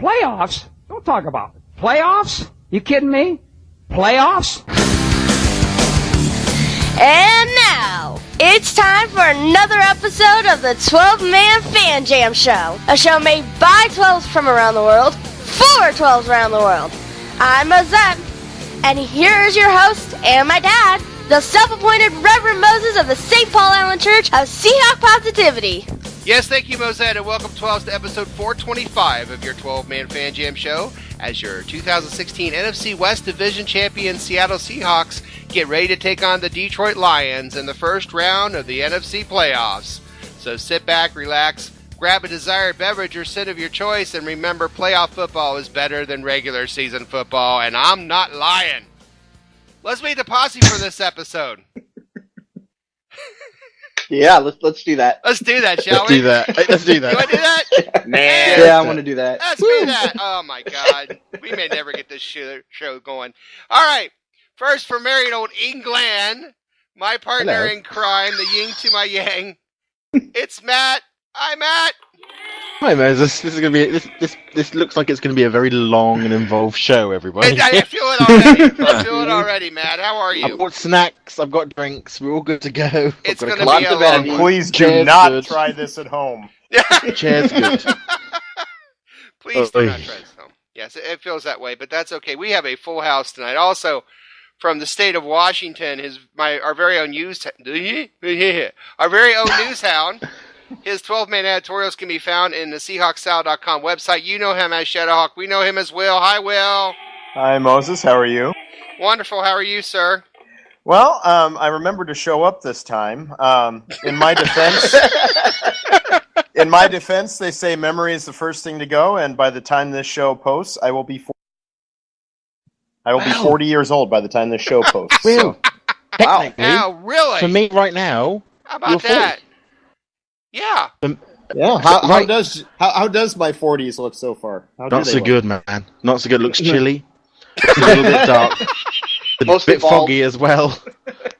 Playoffs? Don't talk about it. Playoffs? You kidding me? Playoffs? And now, it's time for another episode of the 12-Man Fan Jam Show. A show made by 12s from around the world, for 12s around the world. I'm Mosette, and here is your host and my dad, the self-appointed Reverend Moses of the St. Paul Island Church of Seahawk Positivity. Yes, thank you, Mosette, and welcome 12s to episode 425 of your 12-Man Fan Jam Show. As your 2016 NFC West Division champion Seattle Seahawks get ready to take on the Detroit Lions in the first round of the NFC playoffs. So sit back, relax, grab a desired beverage or sin of your choice, and remember, playoff football is better than regular season football, and I'm not lying. Let's meet the posse for this episode. Yeah, let's do that. Let's do that, shall we? Let's do that. You want to do that? Man. Yeah, I want to do that. Let's do that. Oh, my God. We may never get this show going. All right. First, for married old England, my partner in crime, the yin to my yang. It's Matt. Hi, Matt. Hi, Moses. This is gonna be this looks like it's gonna be a very long and involved show, everybody. I feel it already. I feel it already, Matt. How are you? I've got snacks. I've got drinks. We're all good to go. It's gonna be a long one. Please do not try this at home. Chair's good. Please do not try this at home. Yes, it feels that way, but that's okay. We have a full house tonight. Also, from the state of Washington, our very own news hound. His 12-man editorials can be found in the SeahawksStyle.com website. You know him as Shadowhawk. We know him as Will. Hi, Will. Hi, Moses. How are you? Wonderful. How are you, sir? Well, I remember to show up this time. In my defense, they say memory is the first thing to go, and by the time this show posts, I will be 40 years old by the time this show posts. Will, technically, Wow, really? for me right now, How about that? Yeah. Yeah. How does my 40s look so far? Not so good, man. Not so good. Looks chilly. It's a little bit dark. A bit foggy as well.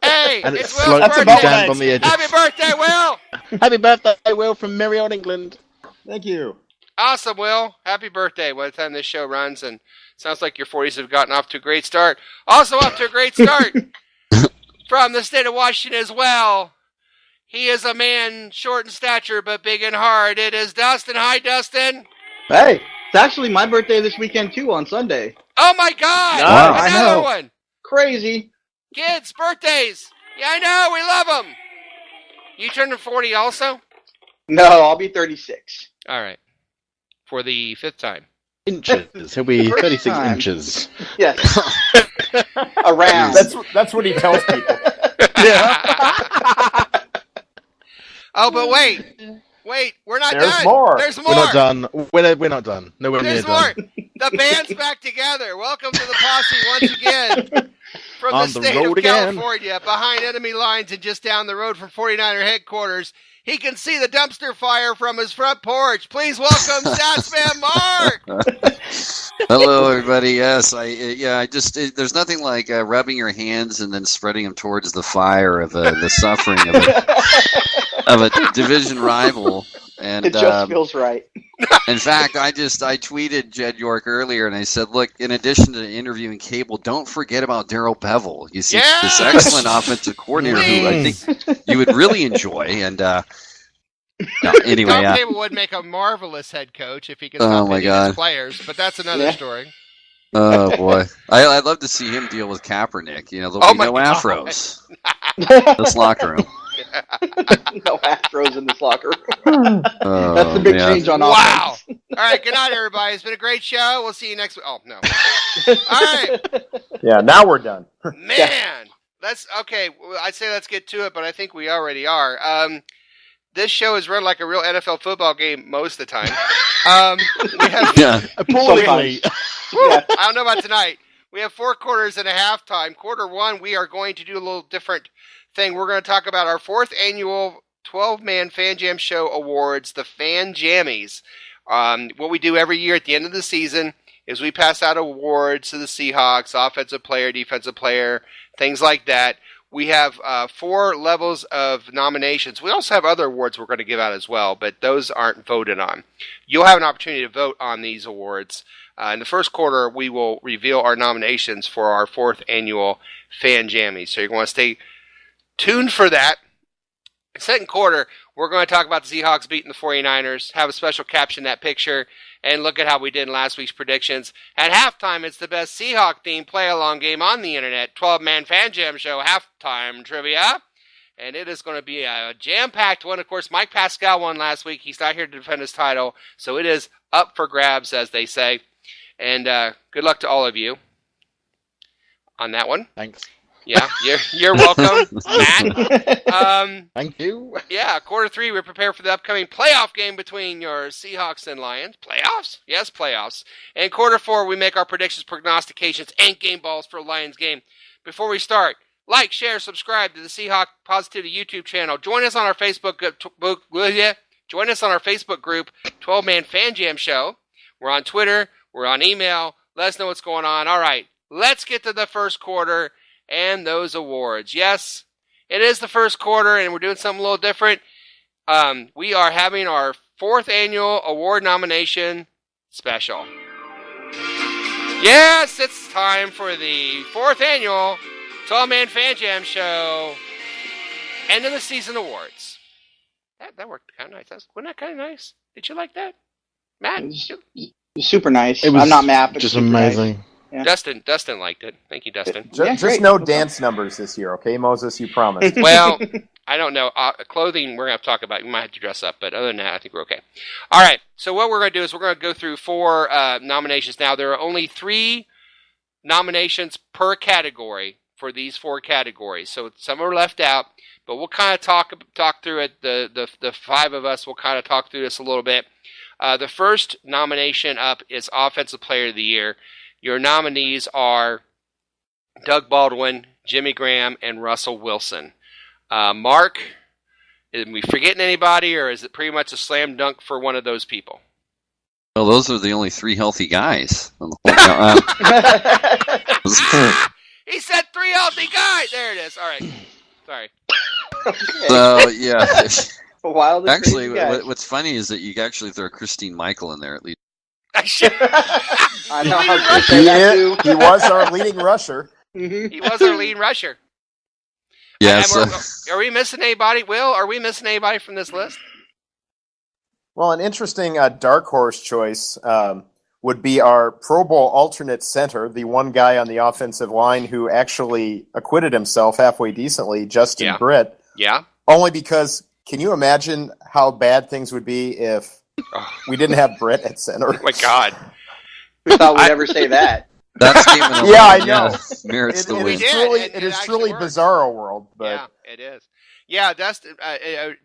Hey, And it's it's Will's sloping birthday. down on the edges. Happy birthday, Will! Happy birthday, Will, from merry old England. Thank you. Awesome, Will. Happy birthday by the time this show runs, and sounds like your 40s have gotten off to a great start. Also off to a great start from the state of Washington as well. He is a man short in stature but big in heart. It is Dustin. Hi, Dustin. Hey, it's actually my birthday this weekend too on Sunday. Oh my God! Wow. I Another know. one. Crazy. Kids, birthdays. Yeah, I know. We love them. You turning 40 also? No, I'll be 36. All right. For the fifth time. Inches. He'll be 36 time. inches. Yes. Around. That's what he tells people. Oh, but wait, we're not There's done. more. There's more. We're not done. We're not done. Nowhere near There's done. more. The band's back together. Welcome to the posse once again. From On the the state road of again. California, behind enemy lines and just down the road from 49er headquarters, he can see the dumpster fire from his front porch. Please welcome Statsman Mark. Hello, everybody. Yes, there's nothing like rubbing your hands and then spreading them towards the fire of the suffering of a division rival. And It just feels right. in fact, I tweeted Jed York earlier, and I said, look, in addition to interviewing Cable, don't forget about Darryl Bevel. You see, Yes! this excellent offensive coordinator who I think you would really enjoy. And anyway, Tom Cable would make a marvelous head coach if he could stop hitting his players, but that's another story. Oh boy, I'd love to see him deal with Kaepernick. You know, there'll be no afros. This locker room. No Astros in this locker room. That's the big change on offense. Wow. All right, good night, everybody. It's been a great show. We'll see you next week. Oh, no. All right. Yeah, now we're done. Man. That's okay. I'd say let's get to it, but I think we already are. This show is run like a real NFL football game most of the time. We have Appallingly. I don't know about tonight. We have 4 quarters and a halftime. Quarter one, we are going to do a little different thing. We're going to talk about our 4th annual 12-man Fan Jam Show Awards, the Fan Jammies. What we do every year at the end of the season is we pass out awards to the Seahawks, offensive player, defensive player, things like that. we have 4 levels of nominations. We also have other awards we're going to give out as well, but those aren't voted on. You'll have an opportunity to vote on these awards. In the first quarter, we will reveal our nominations for our 4th annual Fan Jammies. So you're going to stay tuned for that. Second quarter, we're going to talk about the Seahawks beating the 49ers, have a special Caption That Picture, and look at how we did in last week's predictions. At halftime, it's the best Seahawk-themed play-along game on the internet, 12-man Fan Jam Show halftime trivia. And it is going to be a jam-packed one. Of course, Mike Pascal won last week. He's not here to defend his title, so it is up for grabs, as they say. And good luck to all of you on that one. Thanks. Yeah, you're welcome, Matt. Thank you. Yeah, quarter 3, we're prepared for the upcoming playoff game between your Seahawks and Lions. Playoffs? Yes, playoffs. And quarter 4, we make our predictions, prognostications, and game balls for Lions game. Before we start, like, share, subscribe to the Seahawk Positivity YouTube channel. Join us on our Facebook group, 12-Man Fan Jam Show. We're on Twitter. We're on email. Let us know what's going on. All right, let's get to the first quarter and those awards. Yes, it is the first quarter, and we're doing something a little different. We are having our 4th annual award nomination special. Yes, it's time for the 4th annual 12-Man Fan Jam Show end of the season awards. That worked kind of nice. Wasn't that kind of nice? Did you like that, Matt? Super nice. It was I'm not Matt, but just super amazing. Nice. Yeah. Dustin liked it. Thank you, Dustin. Just no dance numbers this year, okay, Moses? You promised. Well, I don't know. Clothing, we're going to have to talk about. You might have to dress up, but other than that, I think we're okay. All right, so what we're going to do is we're going to go through 4 nominations now. There are only 3 nominations per category for these 4 categories, so some are left out, but we'll kind of talk through it. The 5 of us will kind of talk through this a little bit. The first nomination up is Offensive Player of the Year. Your nominees are Doug Baldwin, Jimmy Graham, and Russell Wilson. Mark, are we forgetting anybody, or is it pretty much a slam dunk for one of those people? Well, those are the only 3 healthy guys. He said 3 healthy guys. There it is. All right. Sorry. So, yeah. Actually, what's funny is that you actually throw Christine Michael in there at least. I know how to say that too. He was our leading rusher. He was our leading rusher. Yeah. Are we missing anybody? Will, are we missing anybody from this list? Well, an interesting dark horse choice would be our Pro Bowl alternate center, the one guy on the offensive line who actually acquitted himself halfway decently, Justin Britt. Yeah. Only because, can you imagine how bad things would be if we didn't have Britt at center? Oh my God. Who thought we'd ever say that? That's game of the yeah, I know. Merits the win. It is truly bizarro world. But yeah, it is. Yeah, Dustin,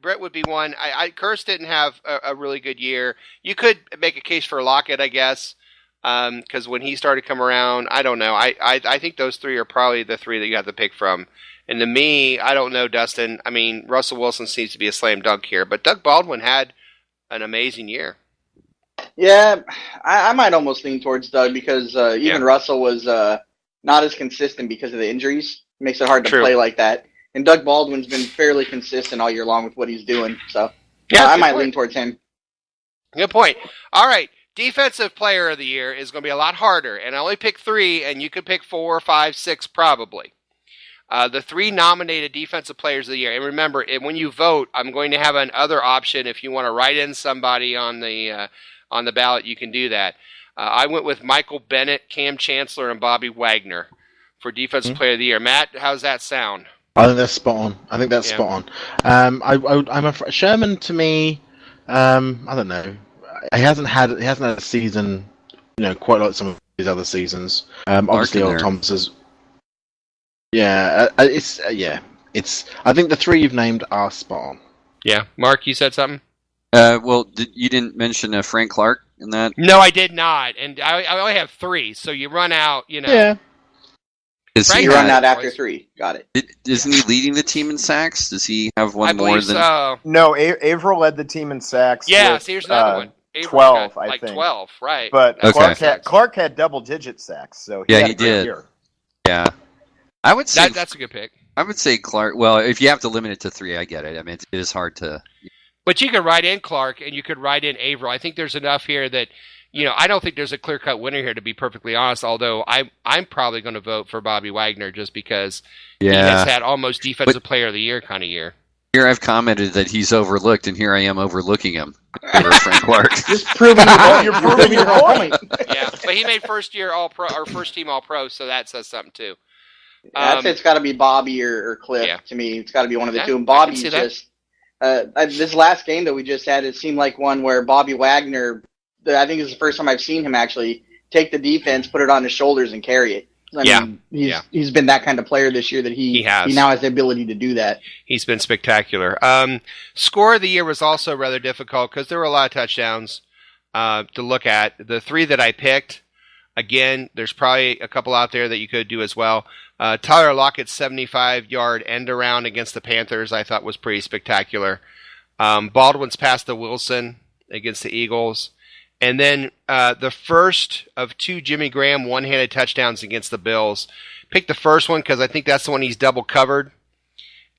Brett would be one. Kurtz didn't have a really good year. You could make a case for Lockett, I guess, because when he started to come around, I don't know. I think those 3 are probably the 3 that you have to pick from. And to me, I don't know, Dustin. I mean, Russell Wilson seems to be a slam dunk here, but Doug Baldwin had an amazing year. Yeah, I might almost lean towards Doug because even Russell was not as consistent because of the injuries. It makes it hard to play like that. And Doug Baldwin's been fairly consistent all year long with what he's doing. So I might lean towards him. Good point. All right. Defensive Player of the Year is going to be a lot harder. And I only picked 3, and you could pick 4, 5, 6 probably. The 3 nominated Defensive Players of the Year. And remember, when you vote, I'm going to have another option. If you want to write in somebody on the ballot, you can do that. I went with Michael Bennett, Cam Chancellor, and Bobby Wagner for Defensive Player of the Year. Matt, how's that sound? I think that's spot on. I'm afraid Sherman, to me, I don't know. He hasn't had a season, quite like some of his other seasons. Obviously, Earl Thomas is. Yeah, it's. I think the 3 you've named are spot on. Yeah, Mark, you said something. Well, you didn't mention Frank Clark in that? No, I did not, and I only have 3, so you run out. Yeah. You run out after 3. Got it. Isn't he leading the team in sacks? Does he have one more than? So. No, Averill led the team in sacks. Yeah, so here's another one. Averill 12, I think. 12, right? But Clark had double-digit sacks, so he did. Year. Yeah, I would say that's a good pick. I would say Clark. Well, if you have to limit it to 3, I get it. I mean, it is hard to. But you could write in Clark and you could write in Averill. I think there's enough here that, I don't think there's a clear-cut winner here, to be perfectly honest, although I'm probably going to vote for Bobby Wagner just because he has had almost Defensive Player of the Year kind of year. Here I've commented that he's overlooked, and here I am overlooking him. Frank Clark. Just proving you're proving your point. Yeah, but he made first team All-Pro, so that says something too. I'd say it's got to be Bobby or Cliff. Yeah. To me, it's got to be one of the two. And Bobby just this last game that we just had, it seemed like one where Bobby Wagner. I think it's the first time I've seen him actually take the defense, put it on his shoulders, and carry it. I mean, he's been that kind of player this year that he now has the ability to do that. He's been spectacular. Score of the year was also rather difficult because there were a lot of touchdowns to look at. The 3 that I picked, again, there's probably a couple out there that you could do as well. Tyler Lockett's 75-yard end around against the Panthers I thought was pretty spectacular. Baldwin's pass to Wilson against the Eagles. And then the first of 2 Jimmy Graham one-handed touchdowns against the Bills. Pick the first one because I think that's the one he's double covered,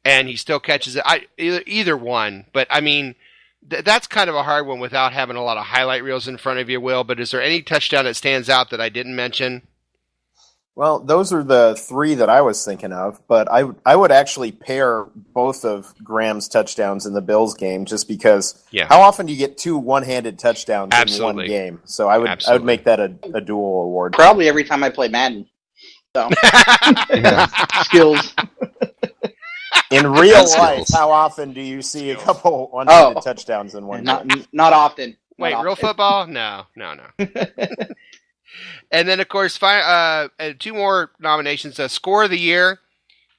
and he still catches it. Either one, but I mean, that's kind of a hard one without having a lot of highlight reels in front of you, Will. But is there any touchdown that stands out that I didn't mention? Well, those are the 3 that I was thinking of, but I would actually pair both of Graham's touchdowns in the Bills game just because how often do you get 2 one-handed touchdowns in one game? So I would make that a dual award. Probably every time I play Madden. So skills. In real life, how often do you see a couple one-handed touchdowns in one game? Not often. Wait, real football? No. And then, of course, 2 more nominations. Score of the year.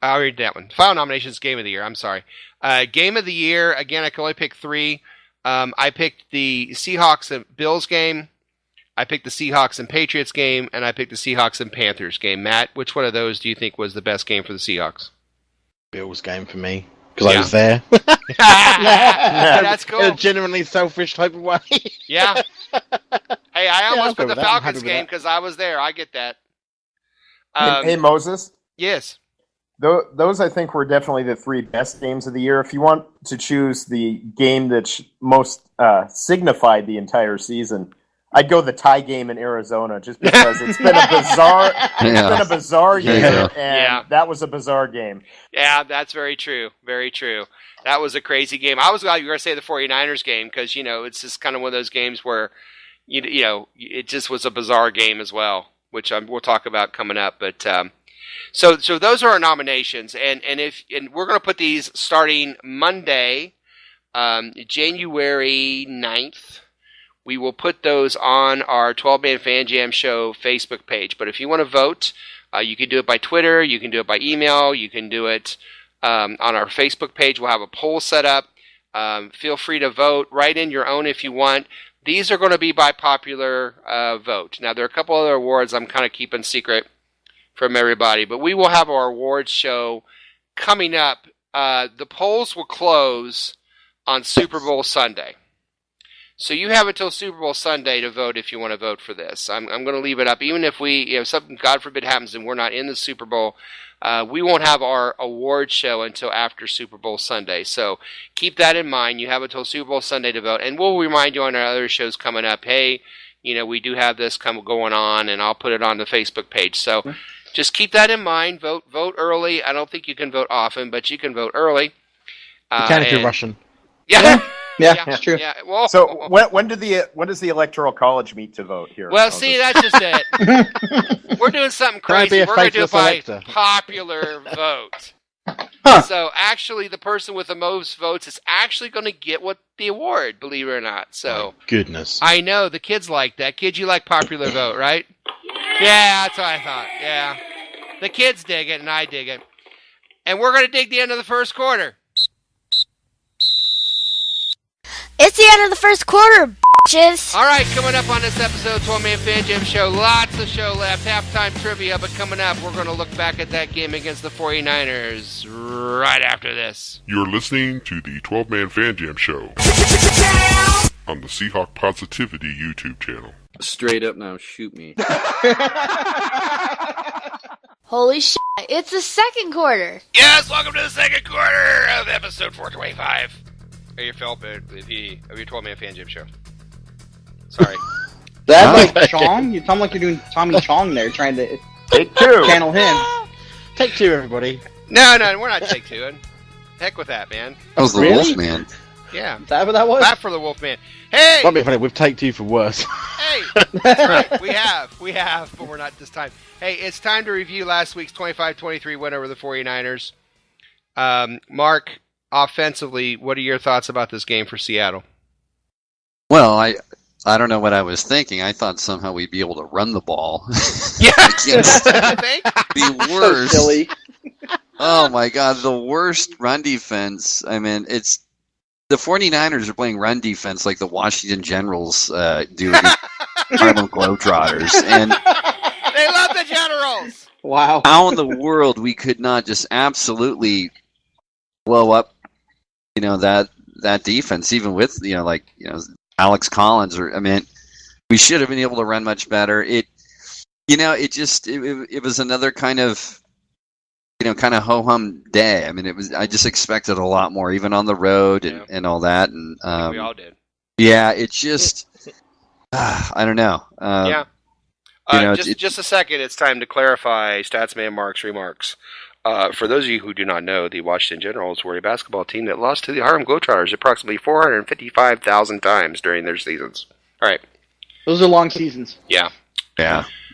I'll read that one. Final nominations, Game of the Year. I'm sorry. Game of the Year, again, I can only pick 3. I picked the Seahawks and Bills game. I picked the Seahawks and Patriots game. And I picked the Seahawks and Panthers game. Matt, which one of those do you think was the best game for the Seahawks? Bills game for me. Because I was there. That's cool. In a genuinely selfish type of way. Yeah. Hey, I almost put the Falcons game because I was there. I get that. Hey, Moses? Yes. Those, I think, were definitely the 3 best games of the year. If you want to choose the game that most signified the entire season, I'd go the tie game in Arizona just because it's been a bizarre year, and that was a bizarre game. Yeah, that's very true. Very true. That was a crazy game. I was glad you were going to say the 49ers game because, it's just kind of one of those games where, it just was a bizarre game as well, which we'll talk about coming up. But so those are our nominations, and we're going to put these starting Monday, January 9th. We will put those on our 12-Man Fan Jam Show Facebook page. But if you want to vote, you can do it by Twitter, you can do it by email, you can do it on our Facebook page. We'll have a poll set up. Feel free to vote. Write in your own if you want. These are going to be by popular vote. Now, there are a couple other awards I'm kind of keeping secret from everybody, but we will have our awards show coming up. The polls will close on Super Bowl Sunday. So you have until Super Bowl Sunday to vote if you want to vote for this. I'm going to leave it up. Even if something, God forbid, happens and we're not in the Super Bowl, we won't have our award show until after Super Bowl Sunday. So keep that in mind. You have until Super Bowl Sunday to vote. And we'll remind you on our other shows coming up, hey, we do have this going on, and I'll put it on the Facebook page. So just keep that in mind. Vote early. I don't think you can vote often, but you can vote early. You can if you're Russian. Yeah. Yeah, that's true. Yeah. Well, so when does the Electoral College meet to vote here? Well, see, that's just it. We're doing something crazy. We're going to do it by popular vote. So actually, the person with the most votes is actually going to get the award, believe it or not. So goodness. I know the kids like that. Kids, you like popular vote, right? Yeah, that's what I thought. Yeah, the kids dig it, and I dig it. And we're going to dig the end of the first quarter. It's the end of the first quarter, bitches. All right, coming up on this episode, 12-Man Fan Jam Show, lots of show left, halftime trivia, but coming up, we're going to look back at that game against the 49ers right after this. You're listening to the 12-Man Fan Jam Show on the Seahawk Positivity YouTube channel. Straight up now, shoot me. Holy shit, it's the second quarter. Yes, welcome to the second quarter of episode 425 of your Philip of your 12-Man Fan Jam show. Sorry. That like Chong? You sound like you're doing Tommy Chong there, trying to Take two. channel him. Take two, everybody. No, we're not take two. Heck with that, man. That was the Really? Wolfman. Yeah. Is that what that was? Clap for the Wolfman. Hey! Might be funny. We've take two for worse. Hey! That's right. We have, but we're not this time. Hey, it's time to review last week's 25-23 win over the 49ers. Mark, offensively, what are your thoughts about this game for Seattle? Well, I don't know what I was thinking. I thought somehow we'd be able to run the ball. Yeah. Against Think? the So worst. silly. Oh my God, the worst run defense. I mean, it's the 49ers are playing run defense like the Washington Generals do against Harlem Globetrotters. And They love the Generals! Wow. how in the world we could not just absolutely blow up, that defense, even with, Alex Collins, we should have been able to run much better. It was another kind of ho-hum day. I mean, I just expected a lot more, even on the road and all that. And I think we all did. yeah, it just, I don't know. Yeah. Just a second, it's time to clarify Statsman Mark's remarks. For those of you who do not know, the Washington Generals were a basketball team that lost to the Harlem Globetrotters approximately 455,000 times during their seasons. All right. Those are long seasons. Yeah,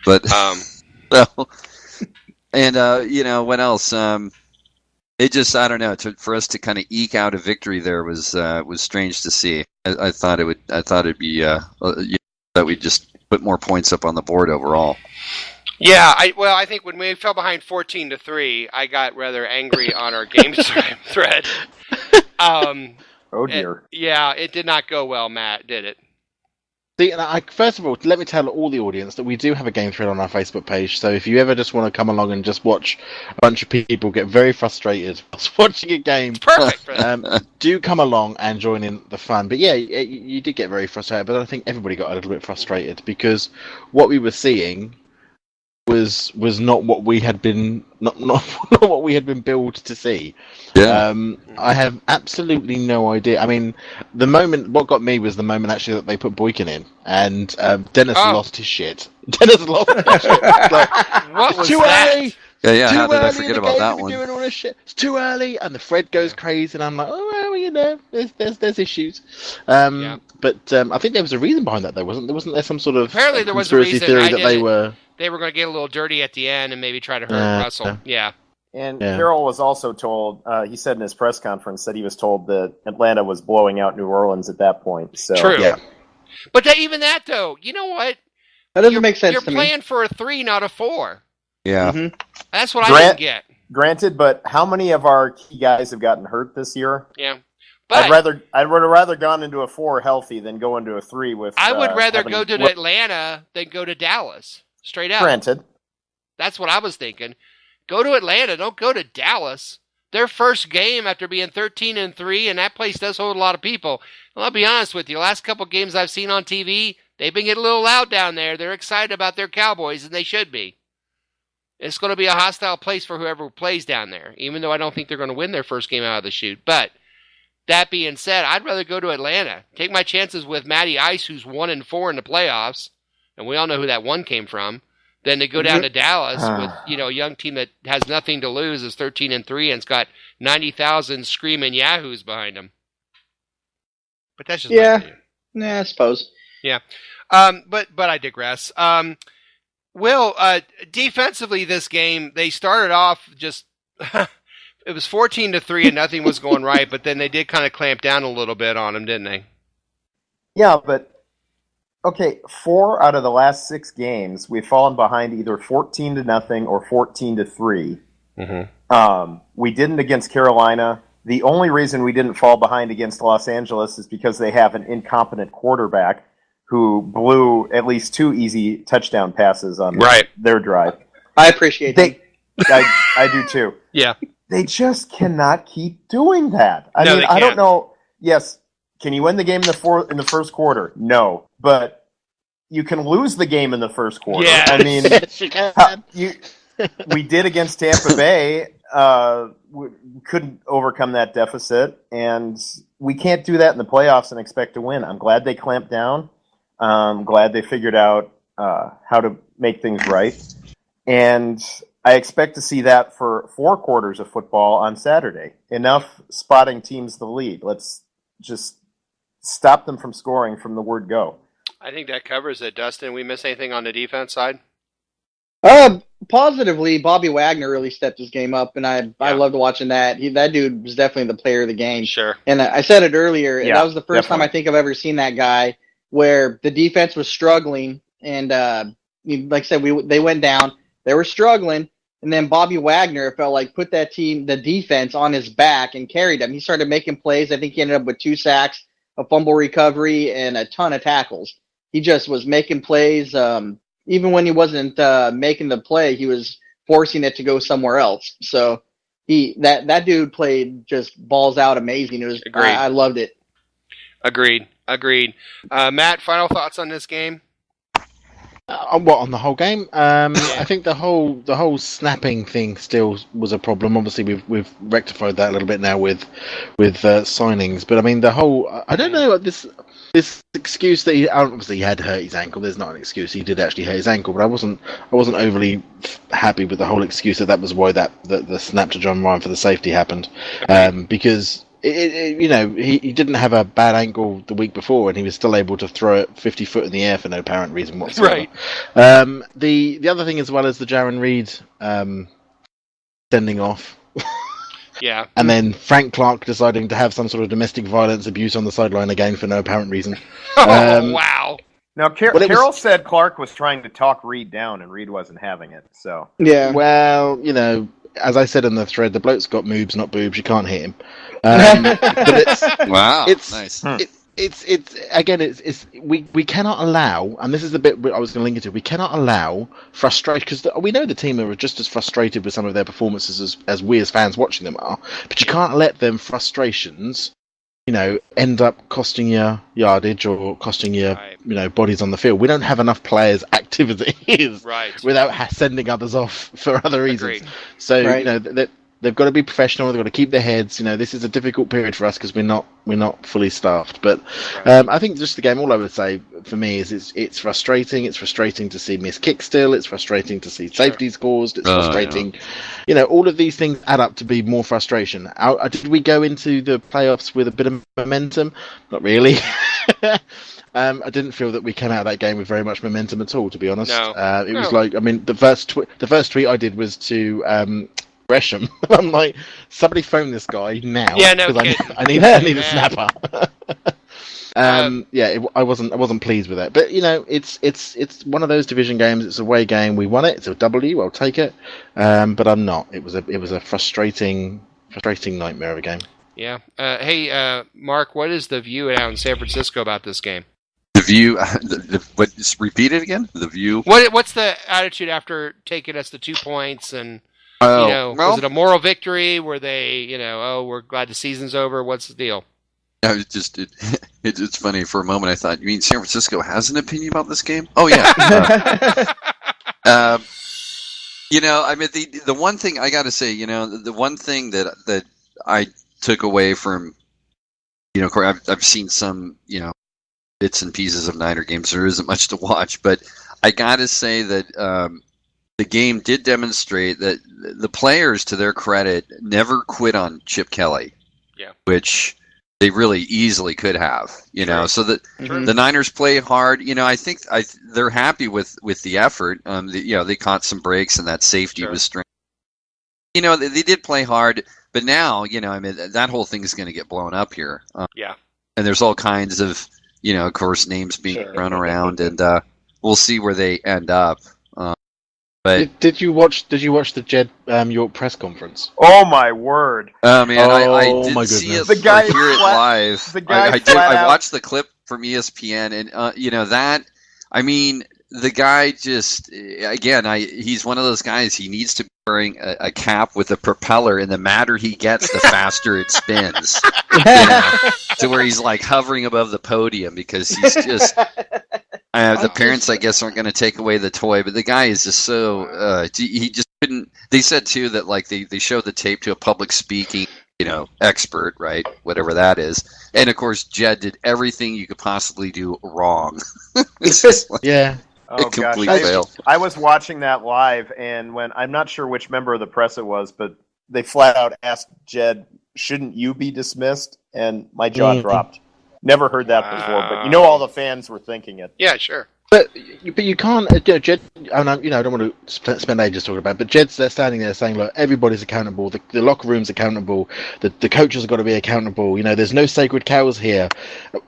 but so, and what else? It just, I don't know. For us to kind of eke out a victory there was strange to see. I thought it'd be that we'd just put more points up on the board overall. Yeah, I think when we fell behind 14-3, I got rather angry on our game thread. Oh dear. It did not go well, Matt, did it? See, and first of all, let me tell all the audience that we do have a game thread on our Facebook page. So if you ever just want to come along and just watch a bunch of people get very frustrated whilst watching a game, Perfect for that. do come along and join in the fun. But yeah, you did get very frustrated. But I think everybody got a little bit frustrated because what we were seeing was not what we had been not what we had been billed to see. Yeah. I have absolutely no idea. I mean, what got me was the moment actually that they put Boykin in, and Dennis lost his shit. Dennis lost his shit. What was too that? early. Yeah. Too How did I early in forget the about game that to be one? doing all this shit. It's too early, and the Fred goes crazy, and I'm like, oh well, there's issues. But I think there was a reason behind that, though, wasn't there some sort of Apparently there was a conspiracy reason. theory that They were going to get a little dirty at the end and maybe try to hurt Russell. Yeah. And Carroll was also told, he said in his press conference that he was told that Atlanta was blowing out New Orleans at that point. So. True. Yeah. But even that, though, you know what? That doesn't make sense to You're playing for a 3, not a 4. Yeah. Mm-hmm. That's what I didn't get. Granted, but how many of our key guys have gotten hurt this year? Yeah. But I'd rather gone into a 4 healthy than go into a 3 with. I would rather go to Atlanta than go to Dallas. Straight up. Granted. That's what I was thinking. Go to Atlanta. Don't go to Dallas. Their first game after being 13-3, and that place does hold a lot of people. And I'll be honest with you. Last couple games I've seen on TV, they've been getting a little loud down there. They're excited about their Cowboys, and they should be. It's going to be a hostile place for whoever plays down there, even though I don't think they're going to win their first game out of the chute. But that being said, I'd rather go to Atlanta. Take my chances with Matty Ice, who's 1-4 in the playoffs, and we all know who that one came from, than to go down to Dallas with a young team that has nothing to lose, is 13-3, and it's got 90,000 screaming yahoos behind them. But that's just my opinion. Yeah, I suppose. Yeah. But I digress. Will, defensively this game, they started off just it was 14-3 and nothing was going right, but then they did kind of clamp down a little bit on them, didn't they? Yeah, but okay, 4 out of the last 6 games, we've fallen behind either 14-0 or 14-3. Mm-hmm. We didn't against Carolina. The only reason we didn't fall behind against Los Angeles is because they have an incompetent quarterback who blew at least 2 easy touchdown passes on their drive. I appreciate that. I do too. Yeah. They just cannot keep doing that. I mean, I don't know. Yes, can you win the game in the first quarter? No, but you can lose the game in the first quarter. Yeah. I mean, Yes, you can. we did against Tampa Bay. We couldn't overcome that deficit, and we can't do that in the playoffs and expect to win. I'm glad they clamped down. I'm glad they figured out how to make things right. And I expect to see that for 4 quarters of football on Saturday. Enough spotting teams the lead. Let's just stop them from scoring from the word go. I think that covers it. Dustin, we miss anything on the defense side? Positively, Bobby Wagner really stepped his game up, and I loved watching that. That dude was definitely the player of the game. Sure. And I said it earlier, that was the first time I think I've ever seen that guy where the defense was struggling, and like I said, they went down. They were struggling, and then Bobby Wagner felt like put that team, the defense, on his back and carried them. He started making plays. I think he ended up with 2 sacks, a fumble recovery, and a ton of tackles. He just was making plays. Even when he wasn't making the play, he was forcing it to go somewhere else. So that dude played just balls out amazing. It was I loved it. Agreed. Matt, final thoughts on this game? On the whole game? I think the whole snapping thing still was a problem. Obviously, we've rectified that a little bit now with signings. But I mean, the whole I don't know this excuse that he obviously had hurt his ankle. There's not an excuse. He did actually hurt his ankle, but I wasn't overly happy with the whole excuse that was why the snap to John Ryan for the safety happened, because he didn't have a bad ankle the week before, and he was still able to throw it 50 foot in the air for no apparent reason whatsoever. Right. The other thing as well as the Jaron Reed sending off. Yeah. And then Frank Clark deciding to have some sort of domestic violence abuse on the sideline again for no apparent reason. Wow. Now, Carroll said Clark was trying to talk Reed down, and Reed wasn't having it. So yeah. Well, as I said in the thread, the bloke's got moobs, not boobs. You can't hit him. But wow. It's nice. We cannot allow, and this is the bit I was going to link it to. We cannot allow frustration, because we know the team are just as frustrated with some of their performances as we as fans watching them are. But you can't let them frustrations, end up costing you yardage or costing you, bodies on the field. We don't have enough players active as it is, without sending others off for other reasons. Agreed. So they've got to be professional. They've got to keep their heads. This is a difficult period for us because we're not fully staffed. But I think just the game. All I would say for me is it's frustrating. It's frustrating to see missed kicks still. It's frustrating to see safeties caused. It's frustrating. Yeah. All of these things add up to be more frustration. Did we go into the playoffs with a bit of momentum? Not really. I didn't feel that we came out of that game with very much momentum at all, to be honest. No. It was like, the first tweet I did was to Gresham. I'm like, somebody phone this guy now. Yeah, no, I need a snapper. I wasn't pleased with it. But it's one of those division games. It's a away game. We won it. It's a W. I'll take it. But I'm not. It was a frustrating nightmare of a game. Yeah. Hey, Mark, what is the view out in San Francisco about this game? The view. Just repeat it again. The view. What's the attitude after taking us to 2 points and? Was it a moral victory? Were they, we're glad the season's over? What's the deal? It's funny. For a moment, I thought, you mean San Francisco has an opinion about this game? Oh, yeah. The one thing I got to say, the one thing that I took away from, I've seen some, bits and pieces of Niner games. There isn't much to watch, but I got to say that the game did demonstrate that the players, to their credit, never quit on Chip Kelly. Yeah. Which they really easily could have, so that the Niners play hard. I think they're happy with the effort. They caught some breaks and that safety was strange. They did play hard, but now, that whole thing is going to get blown up here. And there's all kinds of, of course, names being run around, and we'll see where they end up. But did you watch the Jed York press conference? Oh my word! I didn't see it. The guy hear it live. The guy I watched the clip from ESPN, and the guy just he's one of those guys. He needs to be wearing a cap with a propeller, and the madder he gets, the faster it spins. To where he's like hovering above the podium because he's just. The parents, I guess, aren't going to take away the toy, but the guy is just so he just couldn't. They said too that like they showed the tape to a public speaking expert, right? Whatever that is, and of course Jed did everything you could possibly do wrong. It's just like, yeah. Oh gosh, I was watching that live, and when I'm not sure which member of the press it was, but they flat out asked Jed, "Shouldn't you be dismissed?" And my jaw dropped. Never heard that before, but all the fans were thinking it. Yeah, sure. But you can't, Jed. I don't want to spend ages talking about it, but Jed's standing there saying, "Look, everybody's accountable. The locker room's accountable. The coaches have got to be accountable. There's no sacred cows here,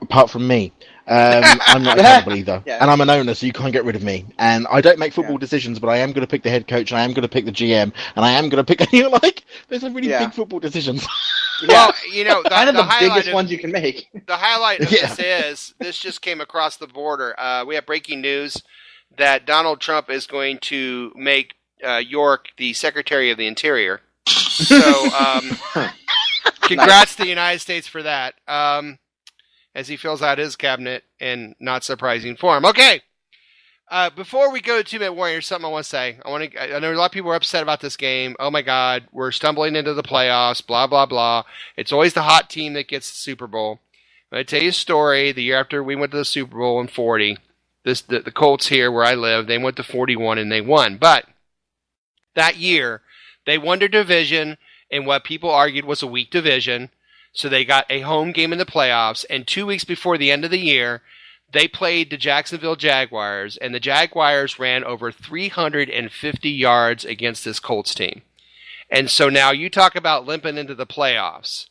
apart from me. I'm not accountable either, and I'm an owner, so you can't get rid of me. And I don't make football decisions, but I am going to pick the head coach, and I am going to pick the GM, and I am going to pick." There's some really big football decisions. Well, kind of the biggest ones you can make. The highlight of this just came across the border. We have breaking news that Donald Trump is going to make York the Secretary of the Interior. So, congrats to the United States for that. As he fills out his cabinet in not surprising form. Okay, before we go to 2-Minute Warrior, something I want to say. I know a lot of people are upset about this game. Oh my God, we're stumbling into the playoffs. Blah blah blah. It's always the hot team that gets the Super Bowl. I'm going to tell you a story. The year after we went to the Super Bowl in '40, the Colts here where I live, they went to 41 and they won. But that year, they won their division in what people argued was a weak division. So they got a home game in the playoffs, and 2 weeks before the end of the year, they played the Jacksonville Jaguars, and the Jaguars ran over 350 yards against this Colts team. And so now you talk about limping into the playoffs.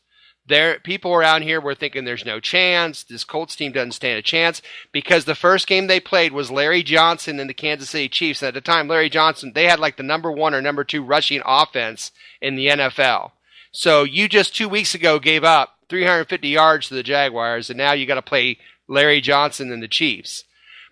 People around here were thinking there's no chance. This Colts team doesn't stand a chance because the first game they played was Larry Johnson and the Kansas City Chiefs. And at the time, Larry Johnson, they had like the number 1 or number 2 rushing offense in the NFL. So you just 2 weeks ago gave up 350 yards to the Jaguars, and now you got to play Larry Johnson and the Chiefs.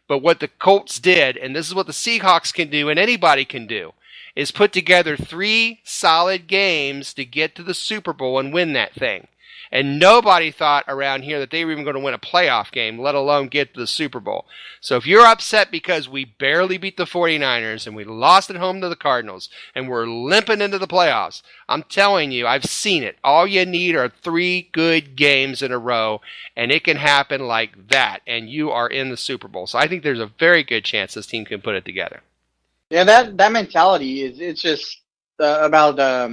But what the Colts did, and this is what the Seahawks can do and anybody can do, is put together 3 solid games to get to the Super Bowl and win that thing. And nobody thought around here that they were even going to win a playoff game, let alone get to the Super Bowl. So if you're upset because we barely beat the 49ers and we lost at home to the Cardinals and we're limping into the playoffs, I'm telling you, I've seen it. All you need are 3 good games in a row, and it can happen like that, and you are in the Super Bowl. So I think there's a very good chance this team can put it together. Yeah, that mentality it's just about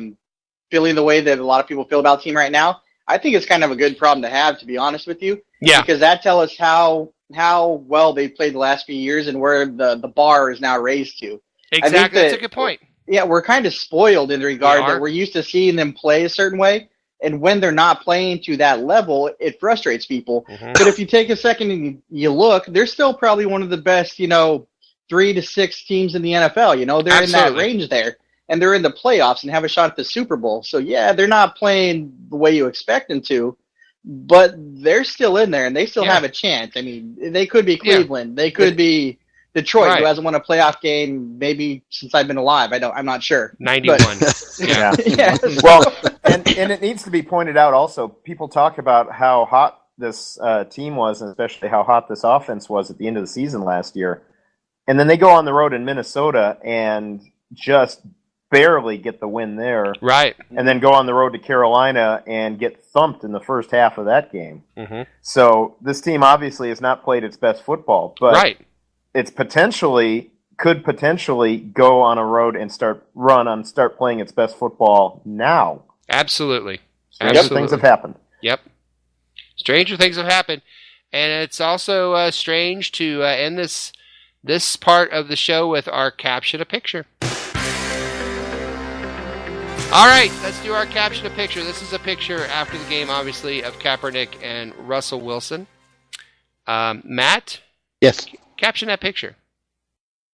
feeling the way that a lot of people feel about the team right now. I think it's kind of a good problem to have, to be honest with you. Yeah. Because that tells us how well they've played the last few years and where the bar is now raised to. Exactly. That's a good point. Yeah, we're kind of spoiled in the regard that we're used to seeing them play a certain way, and when they're not playing to that level, it frustrates people. Mm-hmm. But if you take a second and you look, they're still probably one of the best, 3 to 6 teams in the NFL. They're in that range there. And they're in the playoffs and have a shot at the Super Bowl. So, yeah, they're not playing the way you expect them to, but they're still in there, and they still have a chance. I mean, they could be Cleveland. They could be Detroit, who hasn't won a playoff game maybe since I've been alive. I'm not sure. 91. Yeah. Well, and it needs to be pointed out also, people talk about how hot this team was, and especially how hot this offense was at the end of the season last year. And then they go on the road in Minnesota and just barely get the win there. Right. And then go on the road to Carolina and get thumped in the first half of that game. Mm-hmm. So this team obviously has not played its best football, but it's could potentially go on a road and start playing its best football now. Absolutely. Stranger things have happened. Yep. Stranger things have happened. And it's also strange to end this part of the show with our Caption a Picture. All right, let's do our Caption a Picture. This is a picture after the game, obviously, of Kaepernick and Russell Wilson. Matt? Yes. Caption that picture.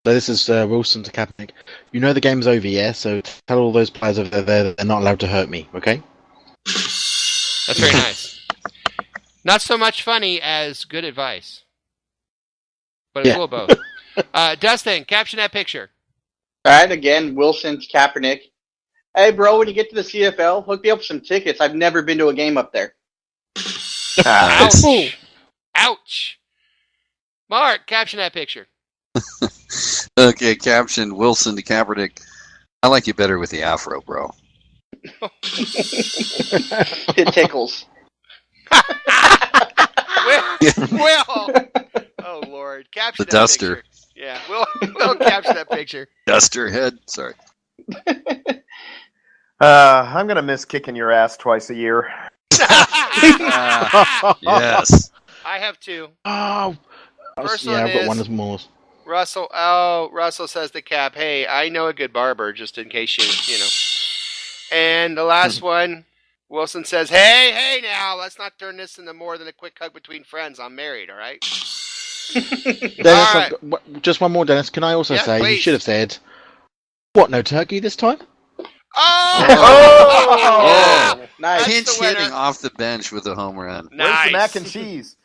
So this is Wilson to Kaepernick. The game's over, yeah? So tell all those players over there that they're not allowed to hurt me, okay? That's very nice. Not so much funny as good advice. But it's a little both. Dustin, caption that picture. All right, again, Wilson to Kaepernick. Hey, bro, when you get to the CFL, hook me up with some tickets. I've never been to a game up there. Ouch. Ouch. Mark, caption that picture. Okay, caption Wilson to Kaepernick. I like you better with the afro, bro. It tickles. Will. Oh, Lord. Caption The that duster. picture. Yeah, we'll capture that picture. Duster head. Sorry. I'm going to miss kicking your ass twice a year. Yes. I have two. Oh, First yeah, one I've got is one as more. Russell says to Cap, hey, I know a good barber, just in case you know. And the last one, Wilson says, hey, now, let's not turn this into more than a quick hug between friends. I'm married, all right? Dennis, All right. just one more, Dennis. Can I also say, please. you should have said, what, no turkey this time? Oh! Nice. That's Pinch the winner. hitting off the bench with a home run. Where's Nice. the mac and cheese?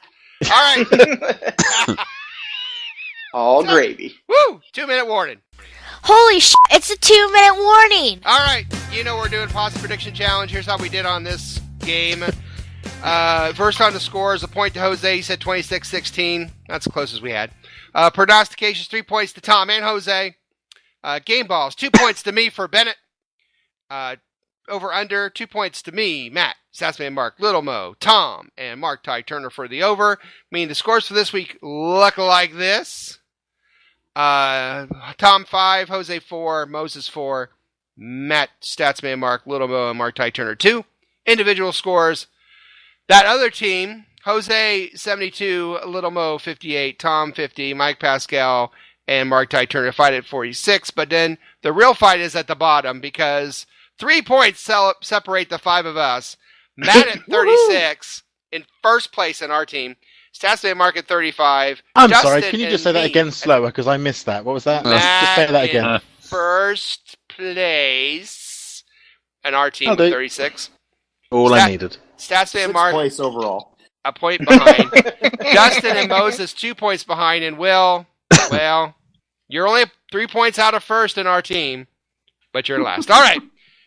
All right. All gravy. Woo! 2-minute warning. Holy shit, it's a 2-minute warning. All right. You know we're doing Posse Prediction Challenge. Here's how we did on this game. First on the scores, a point to Jose. He said 26-16. That's the closest we had. Prognostications, 3 points to Tom and Jose. Game balls, 2 points to me for Bennett. Over under, 2 points to me, Matt, Sassman, Mark, Little Mo, Tom, and Mark Ty Turner for the over. Meaning the scores for this week look like this. Tom 5, Jose 4, Moses 4, Matt, Statsman, Mark, Little Mo, and Mark Ty Turner 2. Individual scores. That other team, Jose 72, Little Mo 58, Tom 50, Mike Pascal, and Mark Ty Turner fight at 46. But then the real fight is at the bottom because 3 points separate the five of us. Matt at 36 in first place in our team. Statsman Mark at 35. I'm Justin sorry, can you just say that again slower, because I missed that. What was that? Just say that again. In first place in our team I'll do. with 36. All I needed. Statsman 6th Mark place overall. a point behind. Justin and Moses 2 points behind. And Will, well, you're only 3 points out of first in our team, but you're last. All right.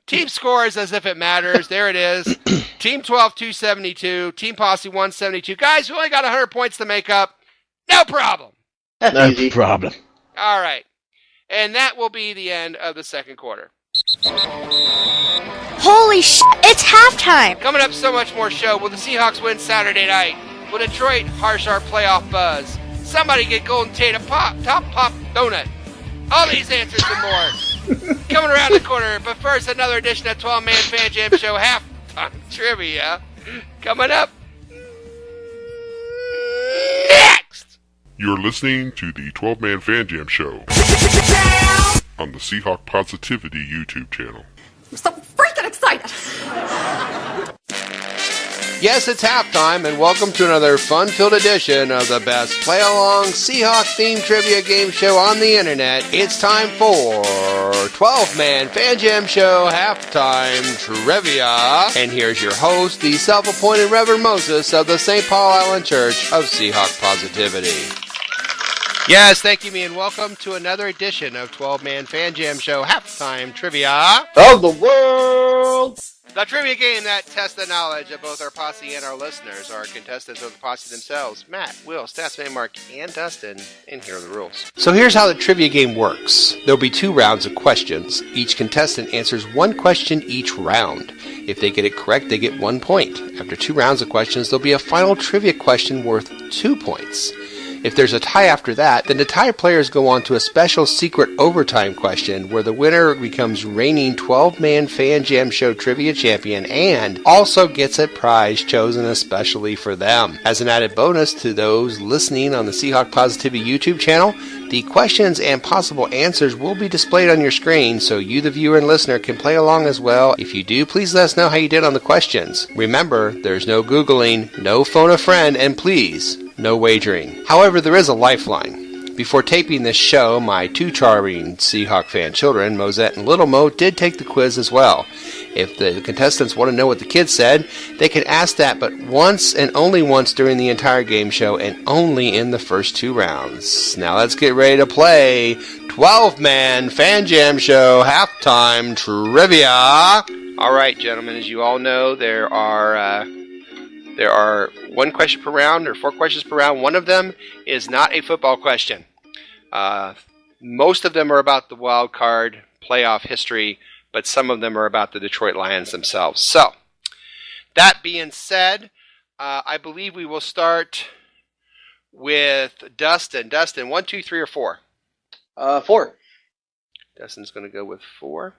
Team scores as if it matters. There it is. Team 12, 272. Team Posse, 172. Guys, we only got 100 points to make up. No problem. That's No easy. problem. All right. And that will be the end of the second quarter. Holy shit, it's halftime. Coming up, so much more show. Will the Seahawks win Saturday night? Will Detroit harsh our playoff buzz? Somebody get Golden Tate a top pop donut. All these answers and more. Coming around the corner, but first, another edition of 12 Man Fan Jam Show Halftime Trivia. Coming up next. You're listening to the 12-Man Fan Jam Show on the Seahawk Positivity YouTube channel. I'm so freaking excited. Yes, it's halftime, and welcome to another fun-filled edition of the best play-along Seahawk-themed trivia game show on the internet. It's time for 12-Man Fan Jam Show Halftime Trivia. And here's your host, the self-appointed Reverend Moses of the St. Paul Island Church of Seahawk Positivity. Yes, thank you, me, and welcome to another edition of 12-Man Fan Jam Show Halftime Trivia. Of the world! The trivia game that tests the knowledge of both our posse and our listeners. Our contestants are the posse themselves, Matt, Will, Statsman, Mark, and Dustin, and here are the rules. So here's how the trivia game works. There'll be 2 rounds of questions. Each contestant answers 1 question each round. If they get it correct, they get 1 point. After 2 rounds of questions, there'll be a final trivia question worth 2 points. If there's a tie after that, then the tie players go on to a special secret overtime question where the winner becomes reigning 12-man Fan Jam Show Trivia Champion and also gets a prize chosen especially for them. As an added bonus to those listening on the Seahawk Positivity YouTube channel, the questions and possible answers will be displayed on your screen so you, the viewer and listener, can play along as well. If you do, please let us know how you did on the questions. Remember, there's no Googling, no phone a friend, and please, no wagering. However, there is a lifeline. Before taping this show, my 2 charming Seahawk fan children, Mosette and Little Mo, did take the quiz as well. If the contestants want to know what the kids said, they can ask that but once and only once during the entire game show and only in the first 2 rounds. Now let's get ready to play 12-Man Fan Jam Show Halftime Trivia. All right, gentlemen, as you all know, there are There are 1 question per round, or 4 questions per round. One of them is not a football question. Most of them are about the wild card playoff history, but some of them are about the Detroit Lions themselves. So, that being said, I believe we will start with Dustin. Dustin, 1, 2, 3, or 4? 4. Dustin's going to go with 4.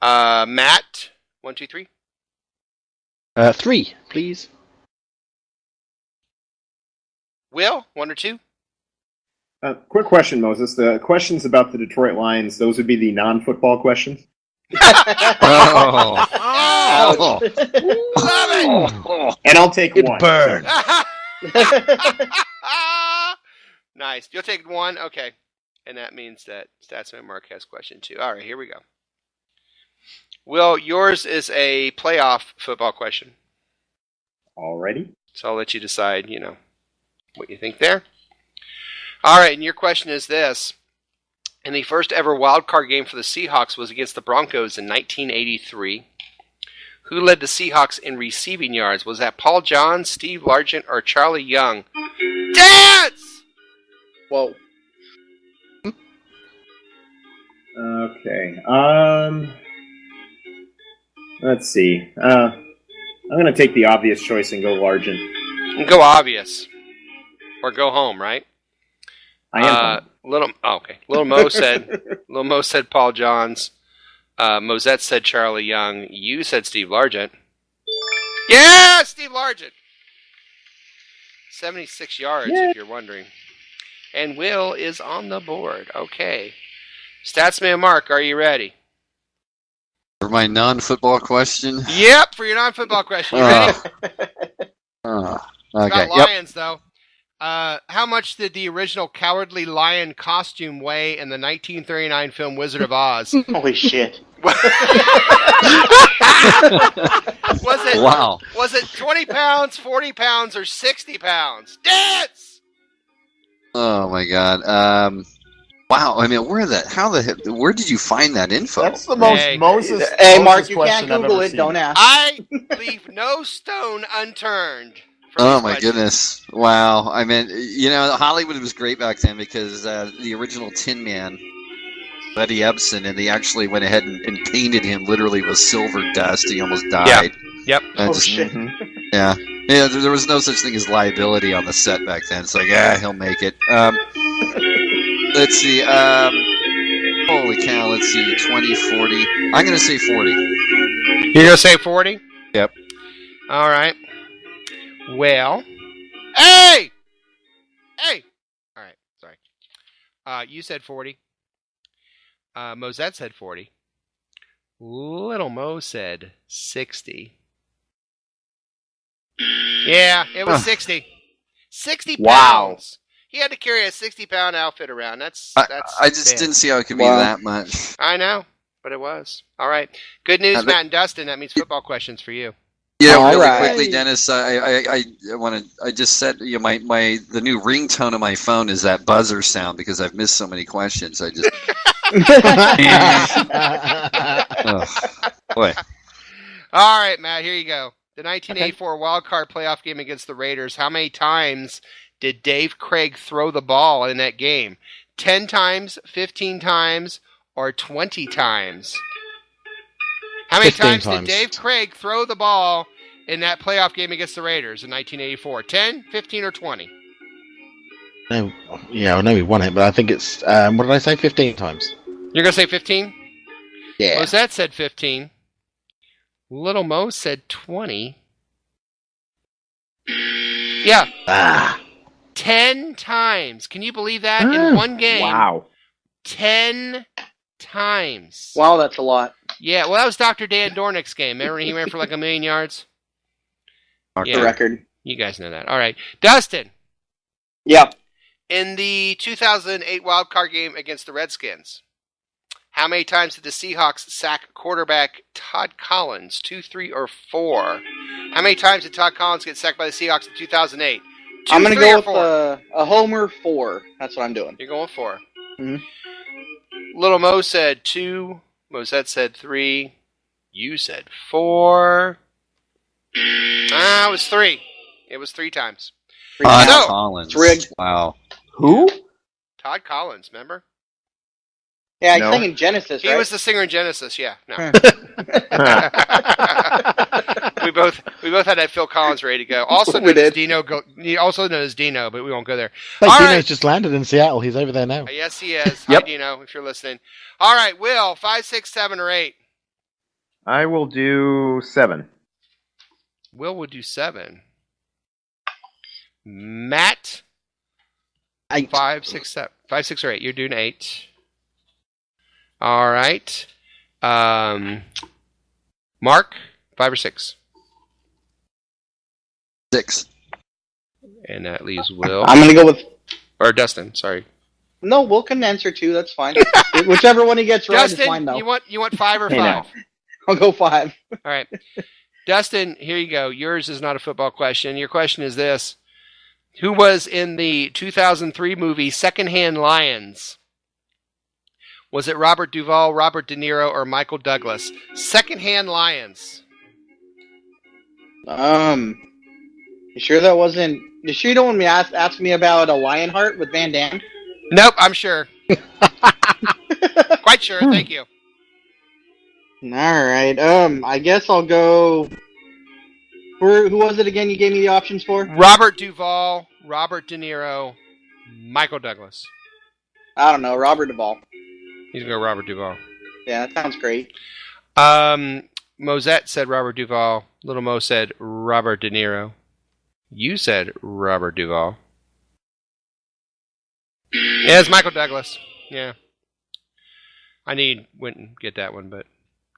Matt, 1, 2, 3? 3, please. Will, 1 or 2? Quick question, Moses. The questions about the Detroit Lions, those would be the non-football questions? Oh. Ouch. Love it! And I'll take one. Burn. Nice. You'll take 1? Okay. And that means that Statsman Mark has question 2. All right, here we go. Will, yours is a playoff football question. Alrighty. So I'll let you decide, what you think there. All right, and your question is this. And the first ever wild card game for the Seahawks was against the Broncos in 1983. Who led the Seahawks in receiving yards? Was that Paul Johns, Steve Largent, or Charlie Young? Dance! Whoa. Okay. Let's see. I'm going to take the obvious choice and go Largent. And go obvious. Or go home, right? I am. Little Mo said Paul Johns. Mosette said Charlie Young. You said Steve Largent. Yeah, Steve Largent. 76 yards, if you're wondering. And Will is on the board. Okay. Statsman Mark, are you ready? For my non-football question? Yep, for your non-football question. You ready? Okay. About lions, though. How much did the original Cowardly Lion costume weigh in the 1939 film Wizard of Oz? Holy shit. Was it 20 pounds, 40 pounds, or 60 pounds? Dance! Oh my god. Wow, I mean, where did you find that info? That's the most Moses. Hey, Moses Mark, you can't question I've Google ever it. seen. Don't ask. I leave no stone unturned. Oh my goodness! Wow, I mean, Hollywood was great back then because the original Tin Man, Buddy Ebsen, and they actually went ahead and painted him literally with silver dust. He almost died. Yep. Shit. Yeah. There was no such thing as liability on the set back then. It's like, he'll make it. Let's see. Holy cow! Let's see. 20, 40. I'm gonna say 40. You're gonna say 40? Yep. All right. Well, hey! All right, sorry. You said 40. Mosette said 40. Little Mo said 60. Yeah, it was 60. 60 pounds. Wow. He had to carry a 60-pound outfit around. That's I just didn't see how it could be that much. I know, but it was. All right. Good news, Matt and Dustin. That means football questions for you. Really quickly, Dennis. I just said the new ringtone of my phone is that buzzer sound because I've missed so many questions. I just boy. All right, Matt. Here you go. The 1984 wild card playoff game against the Raiders. How many times did Dave Craig throw the ball in that game? 10 times, 15 times, or 20 times? How many times did Dave Craig throw the ball in that playoff game against the Raiders in 1984? 10, 15, or 20? No, I know he won it, but I think it's, what did I say, 15 times? You're going to say 15? Yeah. Rosette said 15. Little Mo said 20. Yeah. 10 times. Can you believe that? In one game. Wow. 10 times. Wow, that's a lot. Yeah, well, that was Dr. Dan Dornick's game. Remember he ran for like 1,000,000 yards? The record. You guys know that. All right. Dustin. Yeah. In the 2008 wild card game against the Redskins, how many times did the Seahawks sack quarterback Todd Collins? 2, 3, or 4? How many times did Todd Collins get sacked by the Seahawks in 2008? 2, I'm going to 3, go or with a homer 4. That's what I'm doing. You're going 4. Mm-hmm. Little Mo said 2. Mosette said 3. You said 4. It was 3. It was 3 times. Todd So, Collins. It's rigged. Wow. Who? Todd Collins, remember? Yeah, No. I sang in Genesis, He right? was the singer in Genesis, yeah. No. we both had that Phil Collins ready to go. Also known as Dino, but we won't go there. Hey, All Dino's right. just landed in Seattle. He's over there now. Yes, he is. Yep. Hi, Dino, if you're listening. All right, Will, 5, 6, 7, or 8. I will do 7. Will would do 7. Matt, 8. 5, 6, 7. 5, 6, or 8. You're doing 8. All right. Mark, 5 or 6. 6. And that leaves Will. I'm gonna go with. Or Dustin, sorry. No, Will can answer 2. That's fine. Whichever one he gets right is fine, Dustin, though. you want 5 or 5? Hey, now. I'll go 5. All right. Dustin, here you go. Yours is not a football question. Your question is this. Who was in the 2003 movie Secondhand Lions? Was it Robert Duvall, Robert De Niro, or Michael Douglas? Secondhand Lions. You sure that wasn't? You sure you don't want me ask me about a Lionheart with Van Damme? Nope, I'm sure. Quite sure, thank you. All right. I guess I'll go. Who was it again? You gave me the options for? Robert Duvall, Robert De Niro, Michael Douglas. I don't know. Robert Duvall. He's going to go Robert Duvall. Yeah, that sounds great. Mosette said Robert Duvall. Little Mo said Robert De Niro. You said Robert Duvall. Yeah, it's Michael Douglas. Yeah. Wouldn't get that one, but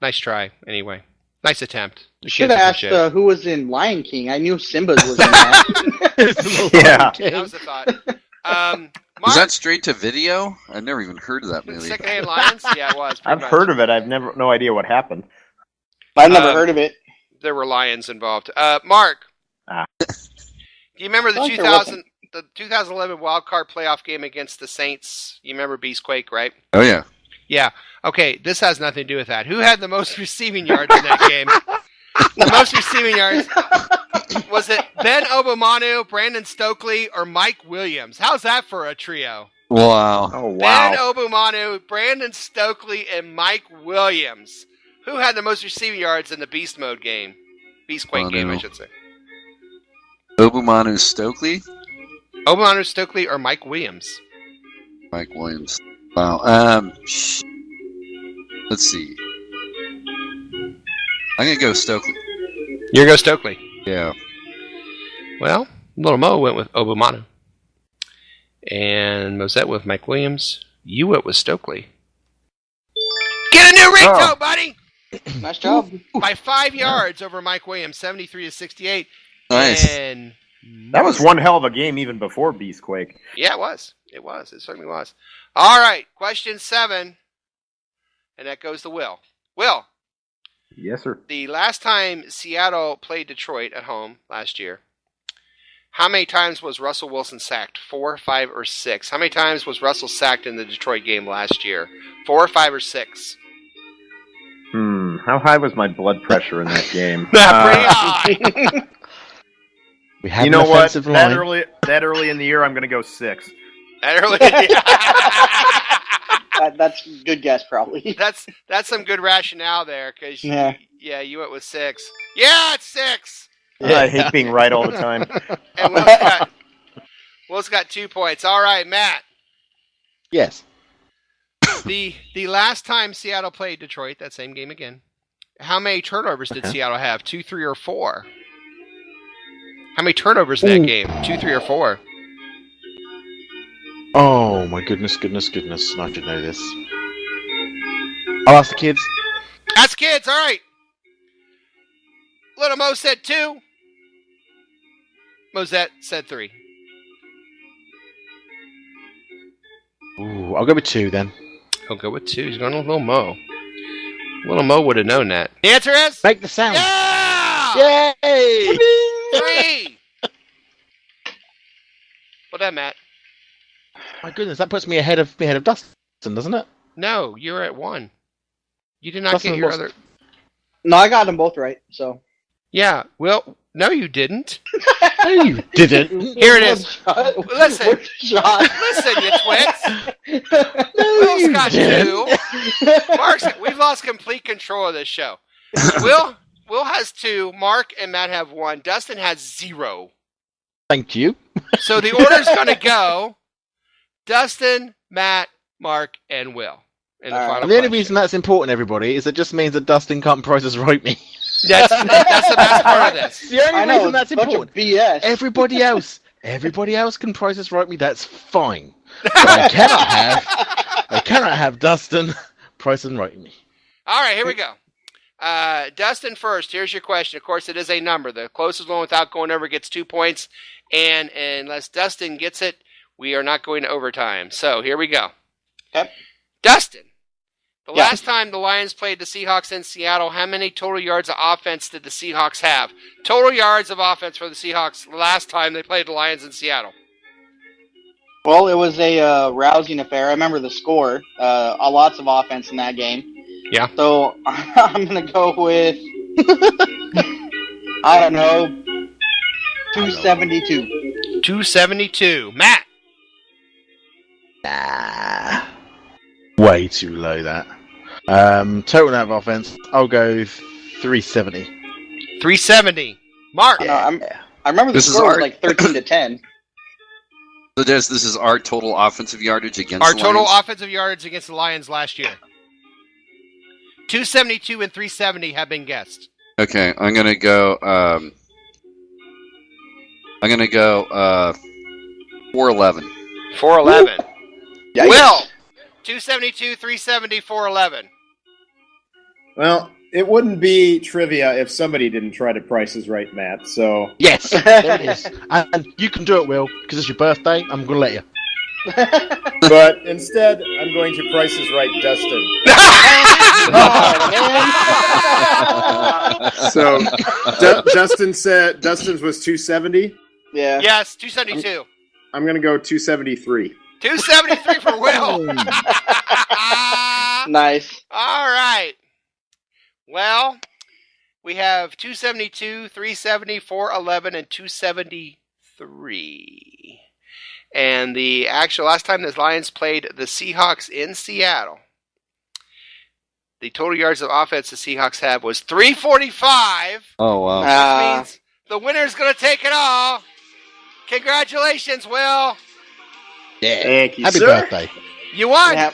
nice try anyway. Nice attempt. You should have asked who was in Lion King. I knew Simba was in that. Yeah. That was the thought. Was that straight to video? I've never even heard of that movie. Secondhand Lions? Yeah, it was. I've heard of it. I've no idea what happened. I've never heard of it. There were lions involved. Mark. Do you remember the 2011 wild card playoff game against the Saints? You remember Beastquake, right? Oh, yeah. Yeah. Okay, this has nothing to do with that. Who had the most receiving yards in that game? The most receiving yards. Was it Ben Obomanu, Brandon Stokely, or Mike Williams? How's that for a trio? Wow. Oh, wow. Ben Obomanu, Brandon Stokely, and Mike Williams. Who had the most receiving yards in the Beast Mode game? Beastquake game, I should say. Obomanu Stokely? Obomanu Stokely or Mike Williams? Mike Williams. Wow. Let's see. I'm going to go Stokely. You're going to go Stokely. Yeah. Well, Little Mo went with Obomanu. And Mosette with Mike Williams. You went with Stokely. Get a new ringtone, buddy! Nice job. By 5 yards over Mike Williams, 73-68. Nice. And That was one hell of a game even before Beastquake. yeah, it was. It was. It certainly was. All right, question 7. And that goes to Will. Will, Yes, sir. the last time Seattle played Detroit at home last year, how many times was Russell Wilson sacked? 4, 5, or 6? How many times was Russell sacked in the Detroit game last year? 4, 5, or 6? How high was my blood pressure in that game? Pretty high. We have You know an what? offensive line. That early in the year, I'm going to go 6. That early. That's a good guess, probably. That's some good rationale there, because Yeah. you went with 6. Yeah, it's 6. I hate being right all the time. And Will's got 2 points. All right, Matt. Yes. The last time Seattle played Detroit, that same game again, how many turnovers did Seattle have? 2, 3, or 4? How many turnovers in that game? 2, 3, or 4? Oh my goodness. I should know this. I'll ask the kids. Ask kids, all right. Little Mo said 2. Mosette said 3. Ooh, I'll go with 2 then. He'll go with 2. He's going with Little Mo. Little Mo would have known that. The answer is? Make the sound. Yeah! Yay! 3! Well done, Matt. My goodness, that puts me ahead of Dustin, doesn't it? No, you're at 1. You did not Dustin get your lost. other... No, I got them both right. So Yeah. Well, no, you didn't. No, you didn't. Here it is. Listen, Shot. listen, you twits. No, Will's you got didn't. 2. We've lost complete control of this show. Will has 2. Mark and Matt have 1. Dustin has 0. Thank you. So the order's going to go Dustin, Matt, Mark, and Will. In the final The only question. reason that's important, everybody, is it just means that Dustin can't Price Us Right me. That's the best part of this. The only I know, reason that's it's a bunch of important. BS. Everybody else can Price Us Right me. That's fine. But I cannot have Dustin Price Us Right me. All right, here we go. Dustin first. Here's your question. Of course, it is a number. The closest one without going over gets 2 points. And unless Dustin gets it, we are not going to overtime. So here we go. Okay. Dustin, the last time the Lions played the Seahawks in Seattle, how many total yards of offense did the Seahawks have? Total yards of offense for the Seahawks the last time they played the Lions in Seattle. Well, it was a rousing affair. I remember the score. Lots of offense in that game. Yeah. So I'm going to go with, I don't know, 272. 272. Matt. Nah. Way too low, that. Total amount of offense, I'll go 370. 370. Mark. I remember the score was like 13-10. So this is our total offensive yardage against Our the total Lions? offensive yards against the Lions last year. 272 and 370 have been guessed. Okay, I'm gonna go 411. 411. Yikes. Will. 272, 370, 411. Well, it wouldn't be trivia if somebody didn't try to Price Is Right, Matt. So Yes, there it is. And you can do it, Will, because it's your birthday. I'm going to let you. but instead, I'm going to Price Is Right, Dustin. So Dustin's was 270. Yeah. Yes, 272. I'm going to go 273. 273 for Will. Nice. All right. Well, we have 272, 370, 411, and 273. And the actual last time the Lions played the Seahawks in Seattle, the total yards of offense the Seahawks have was 345. Oh, wow. Which means the winner's going to take it all. Congratulations, Will. Yeah. Thank you, Happy sir. birthday. You won. Yeah.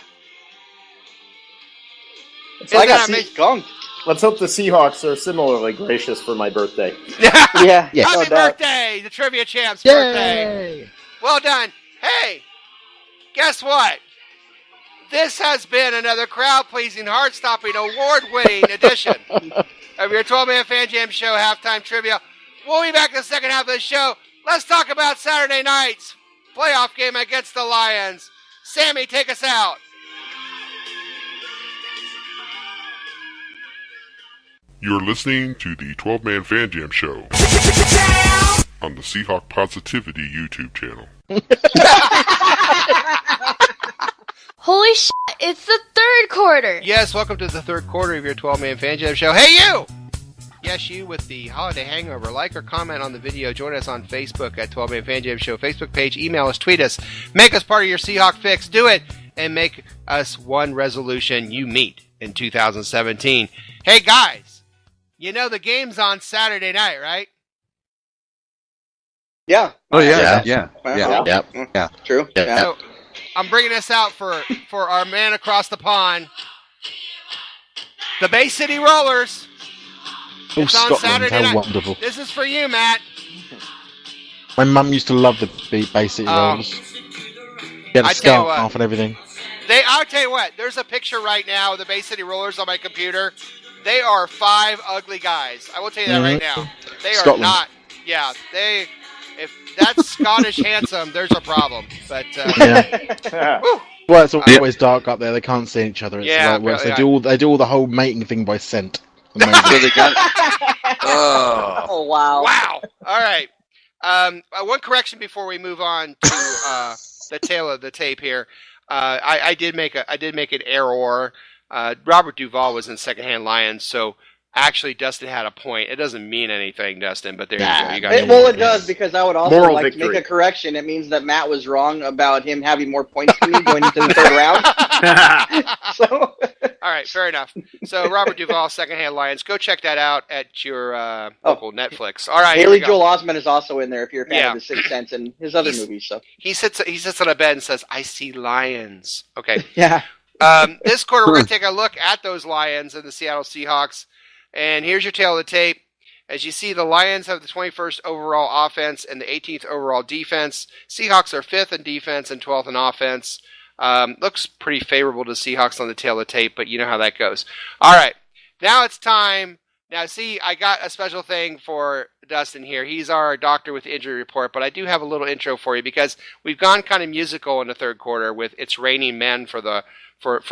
So I got skunked. Let's hope the Seahawks are similarly gracious for my birthday. Yeah. Yes. Happy No doubt. birthday, the trivia champ's birthday. Yay! Well done. Hey, guess what? This has been another crowd-pleasing, heart-stopping, award-winning edition of your 12-Man Fan Jam Show halftime trivia. We'll be back in the second half of the show. Let's talk about Saturday night's playoff game against the Lions. Sammy, take us out. You're listening to the 12-Man Fan Jam Show on the Seahawk Positivity YouTube channel. Holy shit, it's the third quarter. Yes, welcome to the third quarter of your 12-Man Fan Jam Show. Hey, you! Yes, you with the holiday hangover. Like or comment on the video. Join us on Facebook at 12-Man Fan Jam Show Facebook page. Email us, tweet us. Make us part of your Seahawk fix. Do it, and make us one resolution you meet in 2017. Hey, guys, you know the game's on Saturday night, right? Yeah. Oh, yeah. Yep. True. Yeah. So I'm bringing this out for our man across the pond, the Bay City Rollers. Oh, It's on Scotland, Saturday how night. wonderful. This is for you, Matt. My mum used to love the basic rolls. Get a I tell you what. scarf and everything. I'll tell you what, there's a picture right now of the Bay City Rollers on my computer. They are 5 ugly guys. I will tell you that right now. They are Scotland. not. Yeah, if that's Scottish handsome, there's a problem. But Yeah. whew, Well, it's always dark up there. They can't see each other. It's Yeah, like worse. really, They do all the whole mating thing by scent. So they got Oh, wow. wow. All right. One correction before we move on to the tail of the tape here. I did make an error. Robert Duvall was in secondhand Lions, so Actually, Dustin had a point. It doesn't mean anything, Dustin, but there you go. You got it does, because I would also like to make a correction. It means that Matt was wrong about him having more points than me going into the third round. So, all right, fair enough. So, Robert Duvall, Secondhand Lions. Go check that out at your local Netflix. All right. Haley Joel Osment is also in there if you're a fan of The Sixth Sense and his other movies. So he sits on a bed and says, "I see lions." Okay. Yeah. This quarter, we're going to take a look at those Lions and the Seattle Seahawks. And here's your tail of the tape. As you see, the Lions have the 21st overall offense and the 18th overall defense. Seahawks are 5th in defense and 12th in offense. Looks pretty favorable to Seahawks on the tail of the tape, but you know how that goes. All right, now it's time. Now, see, I got a special thing for Dustin here. He's our doctor with the injury report, but I do have a little intro for you because we've gone kind of musical in the third quarter with "It's Raining Men" for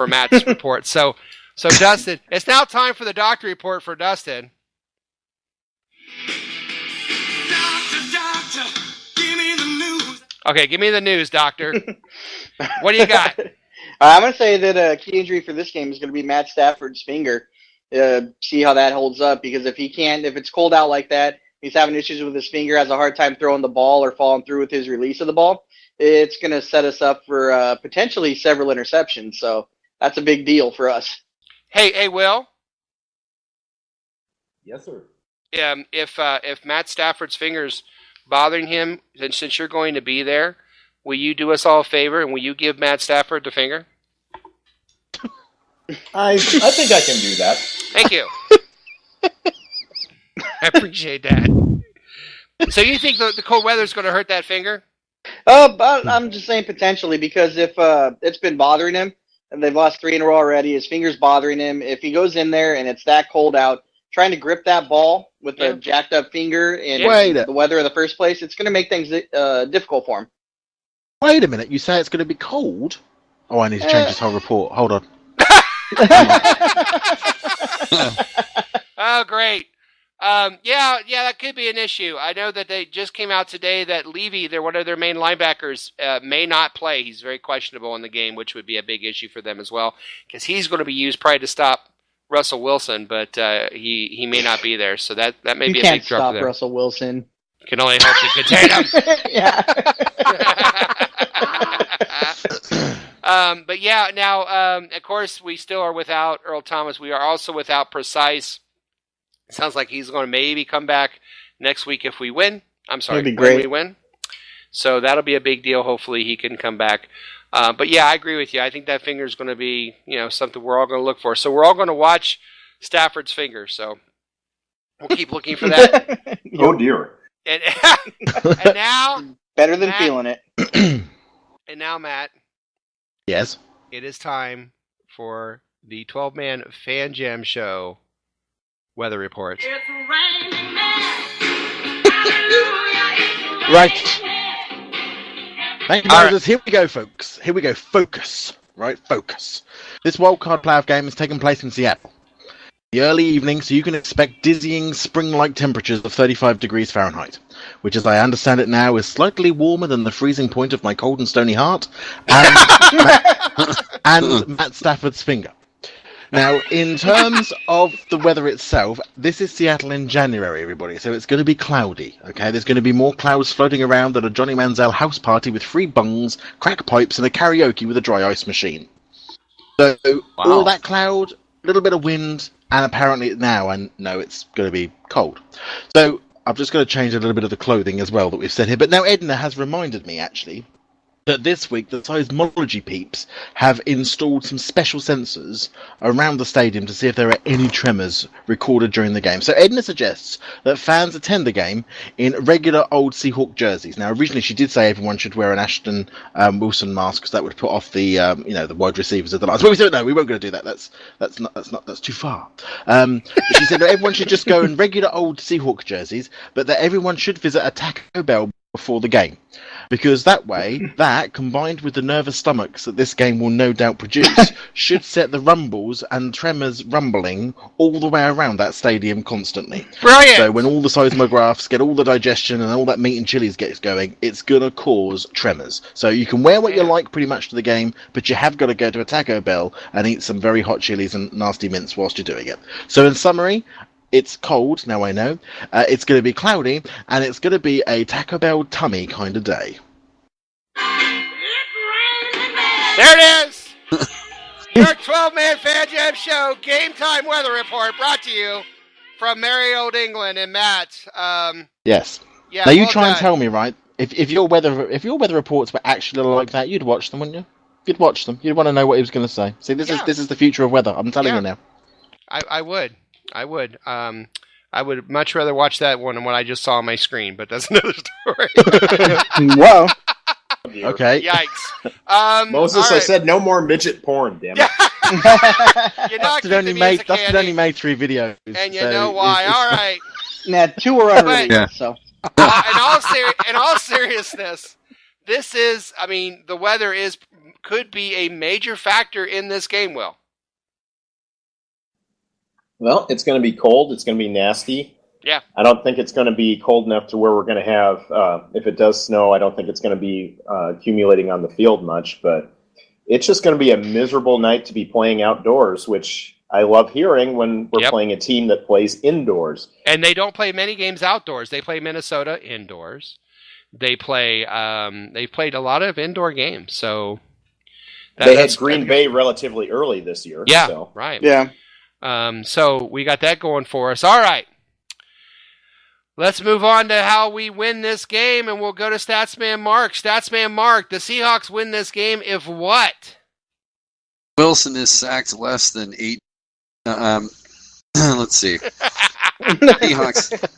Matt's report. So Dustin, it's now time for the doctor report for Dustin. Doctor, give me the news. Okay, give me the news, doctor. What do you got? I'm going to say that a key injury for this game is going to be Matt Stafford's finger. See how that holds up, because if it's cold out like that, he's having issues with his finger, has a hard time throwing the ball or following through with his release of the ball, it's going to set us up for potentially several interceptions. So that's a big deal for us. Hey, Will. Yes, sir. If Matt Stafford's finger's bothering him, then since you're going to be there, will you do us all a favor and will you give Matt Stafford the finger? I think I can do that. Thank you. I appreciate that. So you think the cold weather is going to hurt that finger? But I'm just saying potentially, because if it's been bothering him, and they've lost 3 in a row already, his finger's bothering him. If he goes in there and it's that cold out, trying to grip that ball with a jacked up finger and the weather in the first place, it's going to make things difficult for him. Wait a minute, you say it's going to be cold? Oh, I need to change this whole report. Hold on. Oh, great. Yeah, that could be an issue. I know that they just came out today that Levy, one of their main linebackers, may not play. He's very questionable in the game, which would be a big issue for them as well, because he's going to be used probably to stop Russell Wilson, but he may not be there, so that may be a big drop for them. You can't stop Russell Wilson. Can only hope to contain him. Yeah. But yeah, now, of course, we still are without Earl Thomas. We are also without Precise. Sounds like he's going to maybe come back next week if we win. I'm sorry, when we win. So that'll be a big deal. Hopefully he can come back. But yeah, I agree with you. I think that finger is going to be, something we're all going to look for. So we're all going to watch Stafford's finger. So we'll keep looking for that. Oh dear. And now, better than Matt, feeling it. And now, Matt. Yes. It is time for the 12-man Fan Jam Show weather report. Right. Thank you, Moses. Here we go, folks. Here we go. Focus. Right, focus. This wildcard playoff game is taking place in Seattle. The early evening, so you can expect dizzying spring-like temperatures of 35 degrees Fahrenheit, which, as I understand it now, is slightly warmer than the freezing point of my cold and stony heart, and Matt Stafford's finger. Now, in terms of the weather itself, this is Seattle in January, everybody, so it's going to be cloudy, okay? There's going to be more clouds floating around than a Johnny Manziel house party with free bungs, crack pipes, and a karaoke with a dry ice machine. So, all that cloud, a little bit of wind, and apparently now I know it's going to be cold. So, I'm just going to change a little bit of the clothing as well that we've said here. But now Edna has reminded me, actually, that this week the seismology peeps have installed some special sensors around the stadium to see if there are any tremors recorded during the game. So Edna suggests that fans attend the game in regular old Seahawk jerseys. Now, originally she did say everyone should wear an Ashton Wilson mask because that would put off the the wide receivers of the Lions. But we said no, we won't go do that. That's too far. But she said that everyone should just go in regular old Seahawk jerseys, but that everyone should visit a Taco Bell before the game. Because that way, that, combined with the nervous stomachs that this game will no doubt produce, should set the rumbles and tremors rumbling all the way around that stadium constantly. Brilliant! So when all the seismographs get all the digestion and all that meat and chilies gets going, it's going to cause tremors. So you can wear what you like pretty much to the game, but you have got to go to a Taco Bell and eat some very hot chilies and nasty mints whilst you're doing it. So in summary, It's cold, now I know. It's going to be cloudy, and it's going to be a Taco Bell tummy kind of day. There it is! Your 12-man Fan Jam Show Game Time Weather Report brought to you from merry old England. And Matt, yes. Yeah, now you well try done. and tell me, right? If your weather reports were actually like that, you'd watch them, wouldn't you? You'd watch them. You'd want to know what he was going to say. See, this is the future of weather. I'm telling you now. I would. I would much rather watch that one than what I just saw on my screen, but that's another story. Whoa. Okay. Yikes. Moses, I said no more midget porn, damn it. Dustin only made 3 videos. And you know why. All right. Nah, 2 are unreleased, so. In all seriousness, this is, the weather could be a major factor in this game, Will. Well, it's going to be cold. It's going to be nasty. Yeah. I don't think it's going to be cold enough to where we're going to have, if it does snow, I don't think it's going to be accumulating on the field much, but it's just going to be a miserable night to be playing outdoors, which I love hearing when we're playing a team that plays indoors. And they don't play many games outdoors. They play Minnesota indoors. They play, they've played a lot of indoor games, so. They had Green Bay relatively early this year. Yeah, so. Right. Yeah. So we got that going for us. All right. Let's move on to how we win this game, and we'll go to Statsman Mark. Statsman Mark, the Seahawks win this game if what? Wilson is sacked less than 8. Let's see. Seahawks.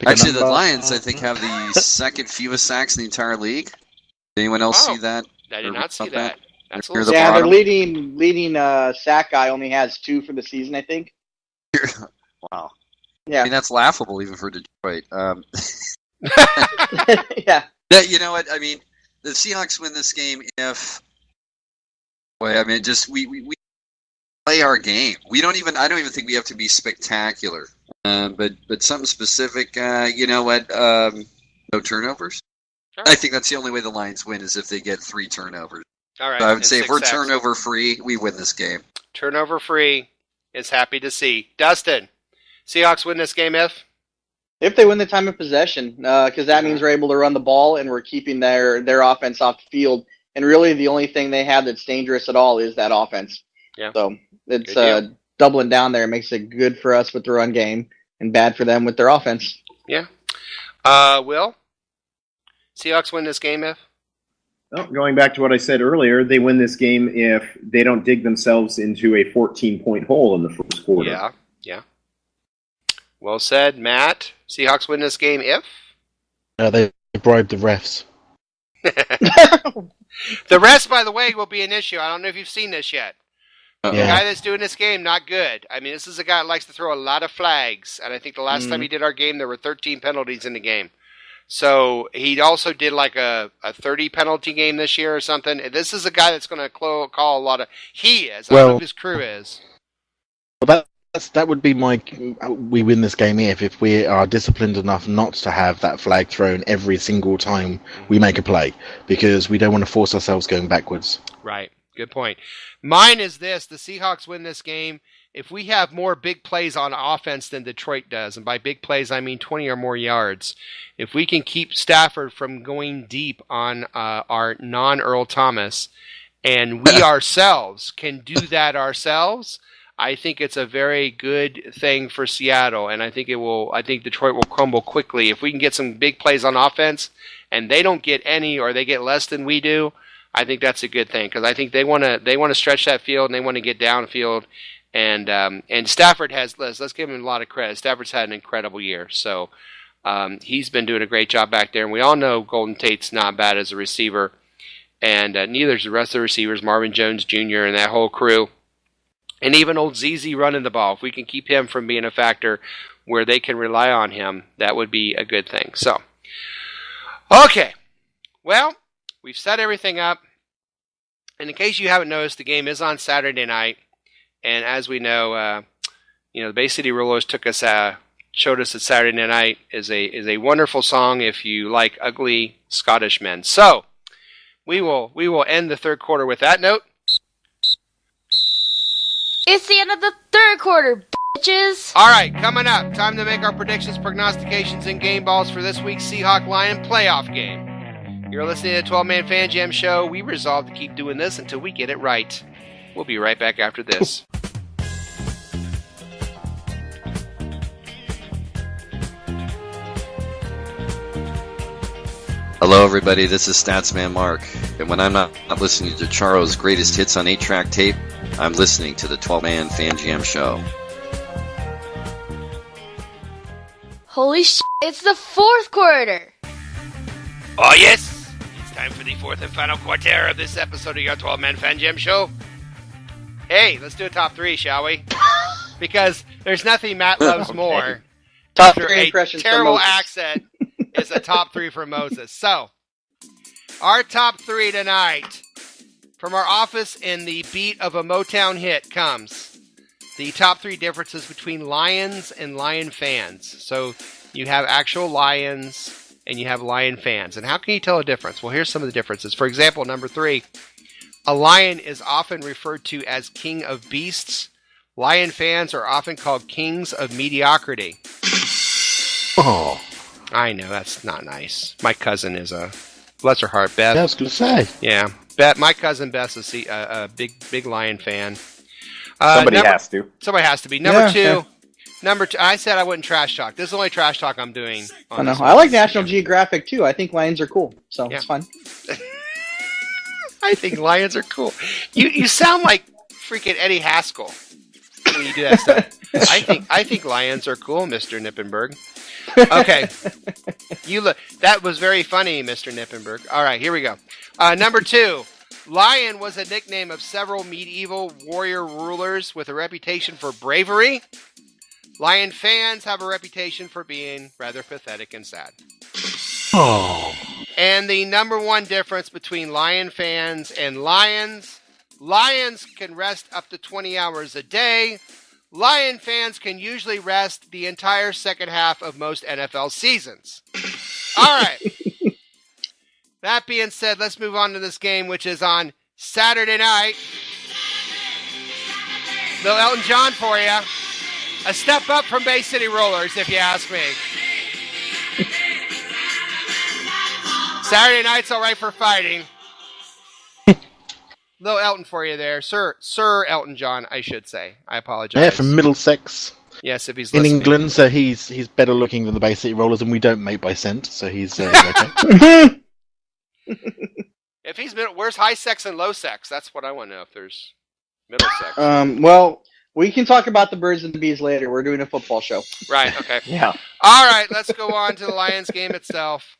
Actually, the Lions, I think, have the second fewest sacks in the entire league. Did anyone else see that? I did not see that. That's a little their leading sack guy only has 2 for the season, I think. Wow. Yeah. That's laughable even for Detroit. Yeah. You know what? The Seahawks win this game if... Boy, we play our game. I don't even think we have to be spectacular. But something specific, you know what? No turnovers. Right. I think that's the only way the Lions win is if they get 3 turnovers. All right. So I would say if we're turnover free, we win this game. Turnover free is happy to see. Dustin, Seahawks win this game if they win the time of possession, because that means we're able to run the ball and we're keeping their offense off the field. And really, the only thing they have that's dangerous at all is that offense. Yeah. So it's doubling down there. It makes it good for us with the run game and bad for them with their offense. Yeah. Will, Seahawks win this game if? Well, going back to what I said earlier, they win this game if they don't dig themselves into a 14-point hole in the first quarter. Yeah. Well said, Matt. Seahawks win this game if? They bribed the refs. The refs, by the way, will be an issue. I don't know if you've seen this yet. The guy that's doing this game, not good. This is a guy that likes to throw a lot of flags, and I think the last time he did our game, there were 13 penalties in the game. So he also did like a 30 penalty game this year or something. This is a guy that's going to call a lot of... He is. I don't know if his crew is. Well, that would be we win this game if we are disciplined enough not to have that flag thrown every single time we make a play, because we don't want to force ourselves going backwards. Right. Good point. Mine is this. The Seahawks win this game if we have more big plays on offense than Detroit does. And by big plays, I mean 20 or more yards. If we can keep Stafford from going deep on our non-Earl Thomas, and we ourselves can do that ourselves, I think it's a very good thing for Seattle, and I think Detroit will crumble quickly. If we can get some big plays on offense, and they don't get any, or they get less than we do, I think that's a good thing, because I think they want to stretch that field, and they want to get downfield, and Stafford has, let's give him a lot of credit. Stafford's had an incredible year, so he's been doing a great job back there, and we all know Golden Tate's not bad as a receiver, and neither is the rest of the receivers, Marvin Jones Jr. and that whole crew. And even old ZZ running the ball. If we can keep him from being a factor where they can rely on him, that would be a good thing. So, okay. Well, we've set everything up. And in case you haven't noticed, the game is on Saturday night. And as we know, the Bay City Rollers showed us that Saturday Night is a wonderful song if you like ugly Scottish men. So, we will end the third quarter with that note. It's the end of the third quarter, bitches. All right, coming up, time to make our predictions, prognostications, and game balls for this week's Seahawk Lion playoff game. You're listening to the 12-Man Fan Jam Show. We resolve to keep doing this until we get it right. We'll be right back after this. Hello, everybody. This is Statsman Mark. And when I'm not listening to Charo's greatest hits on 8-track tape, I'm listening to the 12-Man Fan Jam Show. Holy shit, it's the fourth quarter. Oh, yes. It's time for the fourth and final quarter of this episode of your 12-Man Fan Jam Show. Hey, let's do a top three, shall we? Because there's nothing Matt loves more. Top three impressions. Terrible accent is a top three for Moses. So, our top three tonight from our office in the beat of a Motown hit comes the top three differences between Lions and Lion fans. So, you have actual Lions and you have Lion fans. And how can you tell a difference? Well, here's some of the differences. For example, number 3, a lion is often referred to as king of beasts. Lion fans are often called kings of mediocrity. Oh. I know, that's not nice. My cousin is a, bless her heart, Beth. I was going to say. Yeah, my cousin Beth's a big Lion fan. Somebody has to. Somebody has to be. Number two, I said I wouldn't trash talk. This is the only trash talk I'm doing. I know. I like National Geographic, too. I think lions are cool, so it's fun. I think lions are cool. You sound like freaking Eddie Haskell when you do that stuff. I think lions are cool, Mr. Nippenberg. Okay. That was very funny, Mr. Nippenberg. All right, here we go. Number 2. Lion was a nickname of several medieval warrior rulers with a reputation for bravery. Lion fans have a reputation for being rather pathetic and sad. Oh. And the number one difference between Lion fans and Lions can rest up to 20 hours a day. Lion fans can usually rest the entire second half of most NFL seasons. All right. That being said, let's move on to this game, which is on Saturday night. Little Elton John for you. A step up from Bay City Rollers, if you ask me. Saturday night's all right for fighting. Little Elton for you there. Sir Elton John, I should say. I apologize. Yeah, from Middlesex. Yes, if he's in listening. England, so he's better looking than the Bay City Rollers, and we don't mate by scent, so he's okay. If he's where's high sex and low sex? That's what I want to know. If there's middle sex. Well, we can talk about the birds and the bees later. We're doing a football show. Right. Okay. Yeah. All right. Let's go on to the Lions game itself.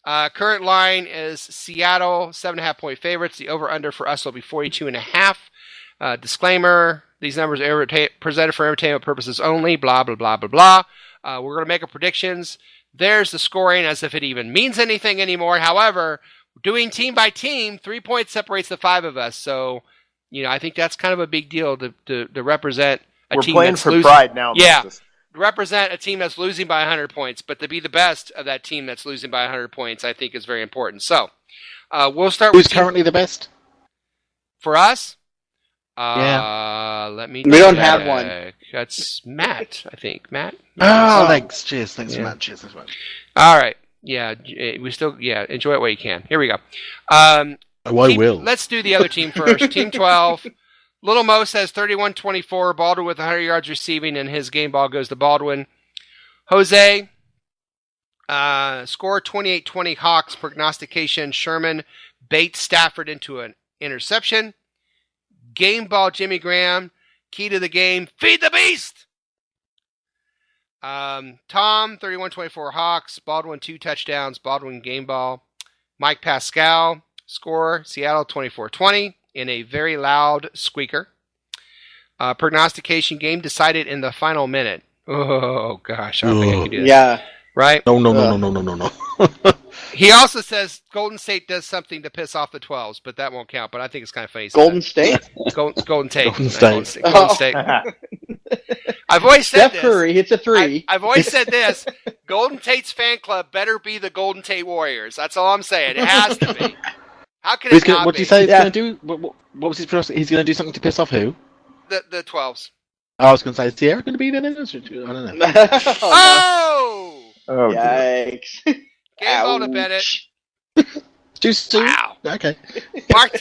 Current line is Seattle 7.5-point favorites. The over/under for us will be 42.5. Disclaimer: these numbers are presented for entertainment purposes only. Blah blah blah blah blah. We're going to make our predictions. There's the scoring, as if it even means anything anymore. However, doing team by team, 3 points separates the 5 of us. So, I think that's kind of a big deal to represent a team that's losing. We're playing for pride now. Yeah. Represent a team that's losing by 100 points, but to be the best of that team that's losing by 100 points, I think is very important. So, we'll start with... Who's currently the best? For us? Yeah. Let me... We don't have one. That's Matt, I think. Matt? Oh, thanks. Cheers. Thanks for Matt. Cheers as well. All right. Yeah, we still... Yeah, enjoy it while you can. Here we go. I will. Let's do the other team first. Team 12... Little Mo says 31-24, Baldwin with 100 yards receiving, and his game ball goes to Baldwin. Jose, score 28-20 Hawks, prognostication, Sherman baits Stafford into an interception. Game ball, Jimmy Graham, key to the game, feed the beast! Tom, 31-24 Hawks, Baldwin 2 touchdowns, Baldwin game ball. Mike Pascal, score, Seattle 24-20. In a very loud squeaker. Prognostication game decided in the final minute. Oh, gosh. I don't think I can do this. Yeah. Right? No. He also says Golden State does something to piss off the 12s, but that won't count. But I think it's kind of funny. Golden State? Golden Tate. Golden State. Golden State. I've always said Steph this. Curry hits a 3. I've always said this. Golden Tate's fan club better be the Golden Tate Warriors. That's all I'm saying. It has to be. How can it not what be? did you say he's going to do? What was his process? He's going to do something to piss off who? The 12s. I was going to say, is Sierra going to be there? I don't know. Oh! Oh, Yikes. Game ball to Bennett. Too soon? Wow. Okay. Mark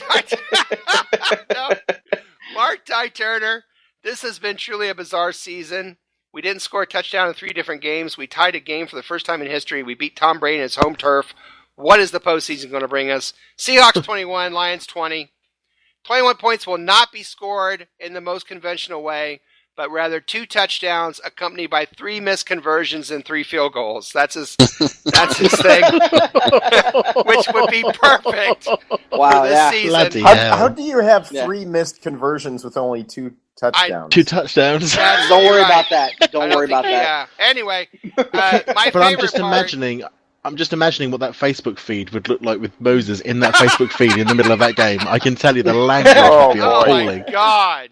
Ty Turner. This has been truly a bizarre season. We didn't score a touchdown in 3 different games. We tied a game for the first time in history. We beat Tom Brady in his home turf. What is the postseason going to bring us? Seahawks 21, Lions 20. 21 points will not be scored in the most conventional way, but rather 2 touchdowns accompanied by 3 missed conversions and 3 field goals. That's his thing, which would be perfect for this season. How do you have 3 missed conversions with only 2 touchdowns? 2 touchdowns. Don't worry about that. Don't worry about that. Yeah. Anyway, my favorite I'm just imagining what that Facebook feed would look like with Moses in that Facebook feed in the middle of that game. I can tell you the language would be appalling. Oh my God.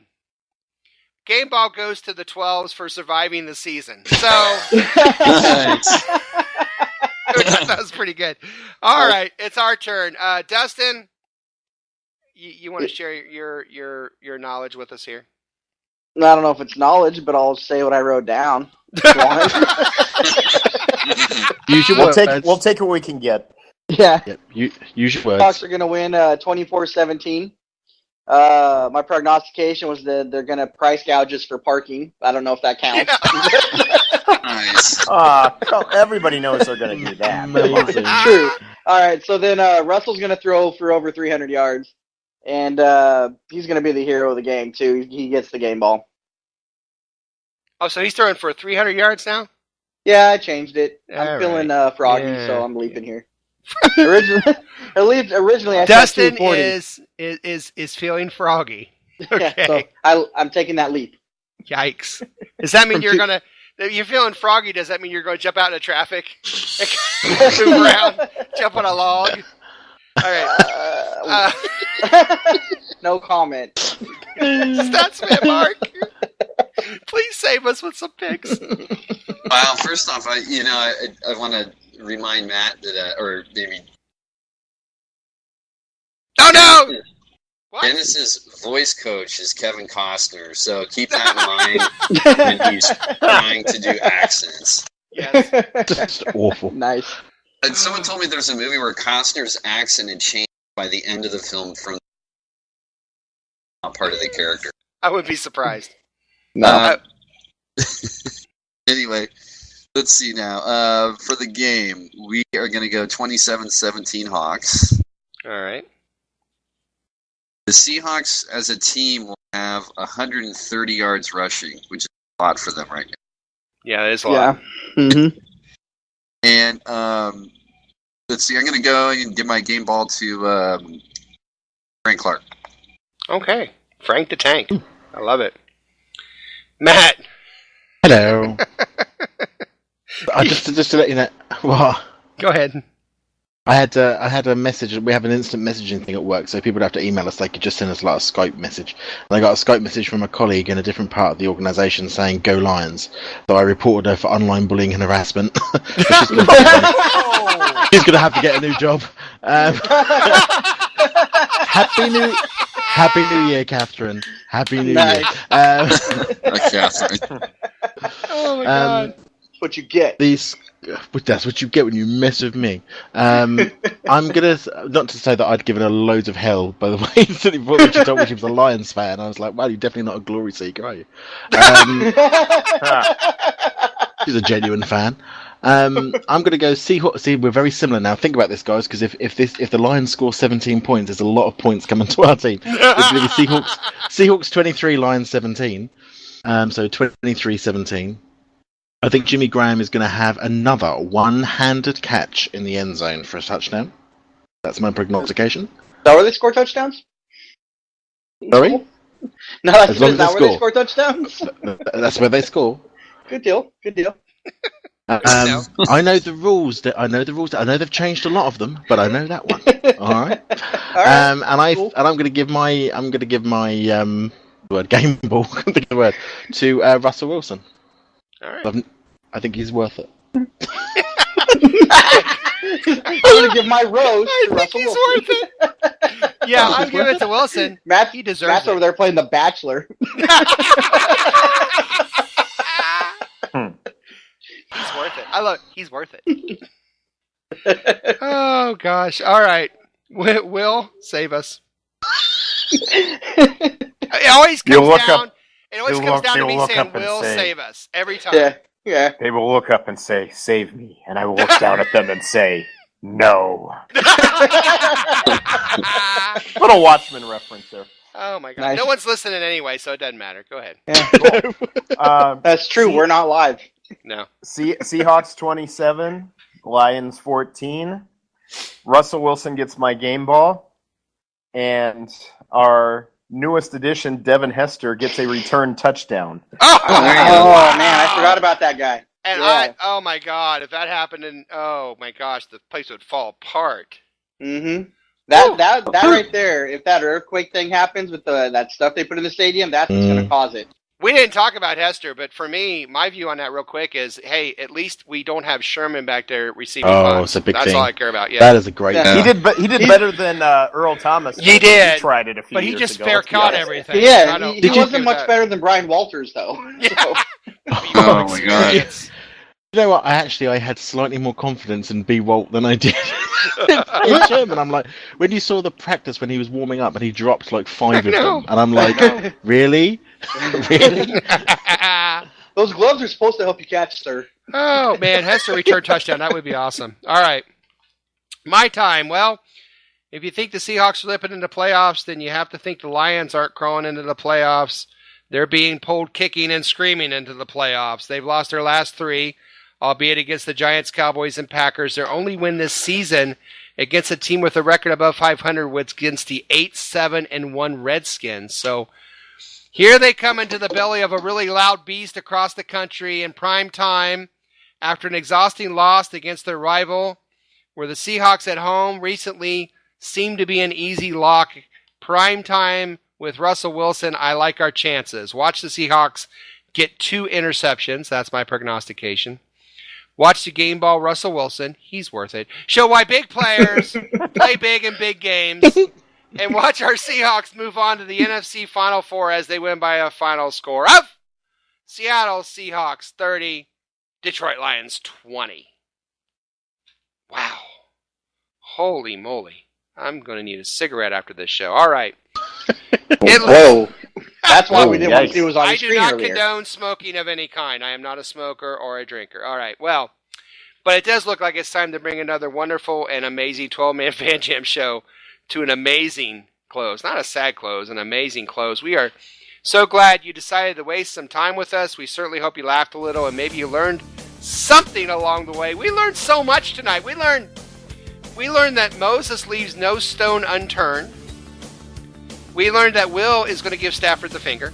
Game ball goes to the 12s for surviving the season. So that was pretty good. All right, it's our turn. Dustin, you want to share your knowledge with us here? I don't know if it's knowledge, but I'll say what I wrote down. We'll take what we can get. Yeah. Yep. Use your words. Seahawks are going to win 24-17. My prognostication was that they're going to price gouge us for parking. I don't know if that counts. Nice. Everybody knows they're going to do that. Amazing. True. All right, so then Russell's going to throw for over 300 yards, and he's going to be the hero of the game, too. He gets the game ball. Oh, so he's throwing for 300 yards now? Yeah, I changed it. I'm All feeling right. froggy, so I'm leaping here. Originally, I Dustin said is feeling froggy. Okay. Yeah, so I'm taking that leap. Yikes! Does that mean you're feeling froggy? Does that mean you're going to jump out into traffic, move around, jump on a log? All right. No comment. Statsman Mark, please save us with some picks. Well, first off, I want to remind Matt that, or maybe. Oh no! What? Dennis's voice coach is Kevin Costner, so keep that in mind when he's trying to do accents. Yes. That's awful. Nice. And someone told me there's a movie where Costner's accent had changed by the end of the film from not part of the character. I would be surprised. No. Anyway, let's see now. For the game, we are going to go 27-17 Hawks. All right. The Seahawks as a team will have 130 yards rushing, which is a lot for them right now. Yeah, that is a lot. Yeah. Mm-hmm. And let's see, I'm going to go and give my game ball to Frank Clark. Okay. Frank the Tank. I love it. Matt. Hello. Just to let you know, what? Go ahead. I had a message. We have an instant messaging thing at work, so people would have to email us. They could just send us like a Skype message. And I got a Skype message from a colleague in a different part of the organisation saying "Go Lions." So I reported her for online bullying and harassment. She's going to have to get a new job. Happy New Year, Catherine. Happy New Year. Catherine. Oh my God. What you get. That's what you get when you mess with me. I'm gonna not to say that I'd given her loads of hell. By the way, when she told me she was a Lions fan, I was like, "Well, you're definitely not a glory seeker, are you?" She's a genuine fan. I'm gonna go Seahawks. See, we're very similar now. Think about this, guys, because if the Lions score 17 points, there's a lot of points coming to our team. It's gonna be Seahawks 23, Lions 17. So 23-17. I think Jimmy Graham is going to have another one-handed catch in the end zone for a touchdown. That's my prognostication. Is that where they score touchdowns? Sorry? No, that's not where they score touchdowns. That's where they score. Good deal. I know the rules. I know they've changed a lot of them, but I know that one. All right. And I'm going to give my game ball to Russell Wilson. All right. I think he's worth it. I'm going to give my rose to Russell Wilson. Worth it. Yeah, I'm giving it to Wilson. He deserves Matt's it. over there playing The Bachelor. He's worth it. He's worth it. Oh, gosh. All right. Will, save us. It always comes down. It always comes down to me saying, "Will, save us," every time. Yeah. They will look up and say, "Save me," and I will look down at them and say, "No." Little Watchmen reference there. Oh my god! Nice. No one's listening anyway, so it doesn't matter. Go ahead. Yeah, cool. That's true. We're not live. No. Seahawks 27, Lions 14. Russell Wilson gets my game ball, and our newest addition, Devin Hester, gets a return touchdown. Oh man, I forgot about that guy. And oh my god, if that happened, oh my gosh, the place would fall apart. Mm-hmm. That right there, if that earthquake thing happens with that stuff they put in the stadium, that's what's going to cause it. We didn't talk about Hester, but for me, my view on that real quick is, hey, at least we don't have Sherman back there receiving punts. It's a big thing. That's all I care about. Yeah, that is a great. Yeah. He did better than Earl Thomas. He did. He tried it a few but years he just ago, fair caught everything. Yeah, he wasn't much better than Brian Walters, though. Yeah. So. Oh my god. You know what? I had slightly more confidence in B. Walt than I did in Sherman. I'm like, when you saw the practice when he was warming up and he dropped like 5 of them, and I'm like, really? Really? Those gloves are supposed to help you catch, sir. Oh man, Hester return touchdown. That would be awesome. All right, my time. Well, if you think the Seahawks are slipping into playoffs, then you have to think the Lions aren't crawling into the playoffs. They're being pulled kicking and screaming into the playoffs. They've lost their last 3. Albeit against the Giants, Cowboys, and Packers. Their only win this season against a team with a record above 500 was against the 8-7-1 Redskins. So here they come into the belly of a really loud beast across the country in prime time after an exhausting loss against their rival, where the Seahawks at home recently seemed to be an easy lock. Prime time with Russell Wilson, I like our chances. Watch the Seahawks get 2 interceptions. That's my prognostication. Watch the game ball, Russell Wilson. He's worth it. Show why big players play big in big games. And watch our Seahawks move on to the NFC Final Four as they win by a final score of Seattle Seahawks 30, Detroit Lions 20. Wow. Holy moly. I'm going to need a cigarette after this show. All right. Whoa. That's why we didn't want to see what was on the screen I do not earlier. condone smoking of any kind. I am not a smoker or a drinker. All right, well, but it does look like it's time to bring another wonderful and amazing 12-man Fan Jam show to an amazing close. Not a sad close, an amazing close. We are so glad you decided to waste some time with us. We certainly hope you laughed a little and maybe you learned something along the way. We learned so much tonight. We learned that Moses leaves no stone unturned. We learned that Will is going to give Stafford the finger.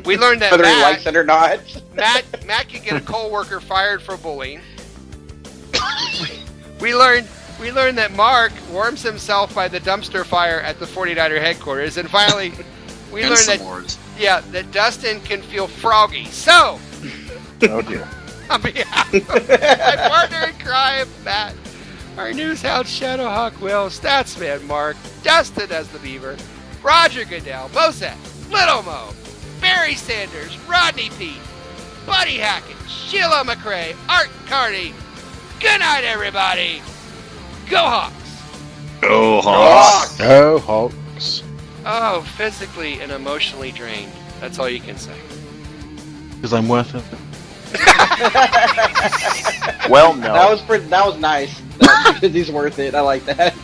We learned that whether he likes it or not. Matt can get a co-worker fired for bullying. We learned that Mark warms himself by the dumpster fire at the 49er headquarters, and finally, we learned that Dustin can feel froggy. So, oh dear. On behalf of my partner in crime, Matt, our Newshound Shadowhawk Will, Statsman Mark, Dustin as the Beaver, Roger Goodell, Mosek, Little Mo, Barry Sanders, Rodney Pete, Buddy Hackett, Sheila McRae, Art Carney. Good night, everybody. Go Hawks. Go Hawks. Go Hawks. Oh, physically and emotionally drained. That's all you can say. Because I'm worth it. Well, no. That was nice. He's worth it. I like that.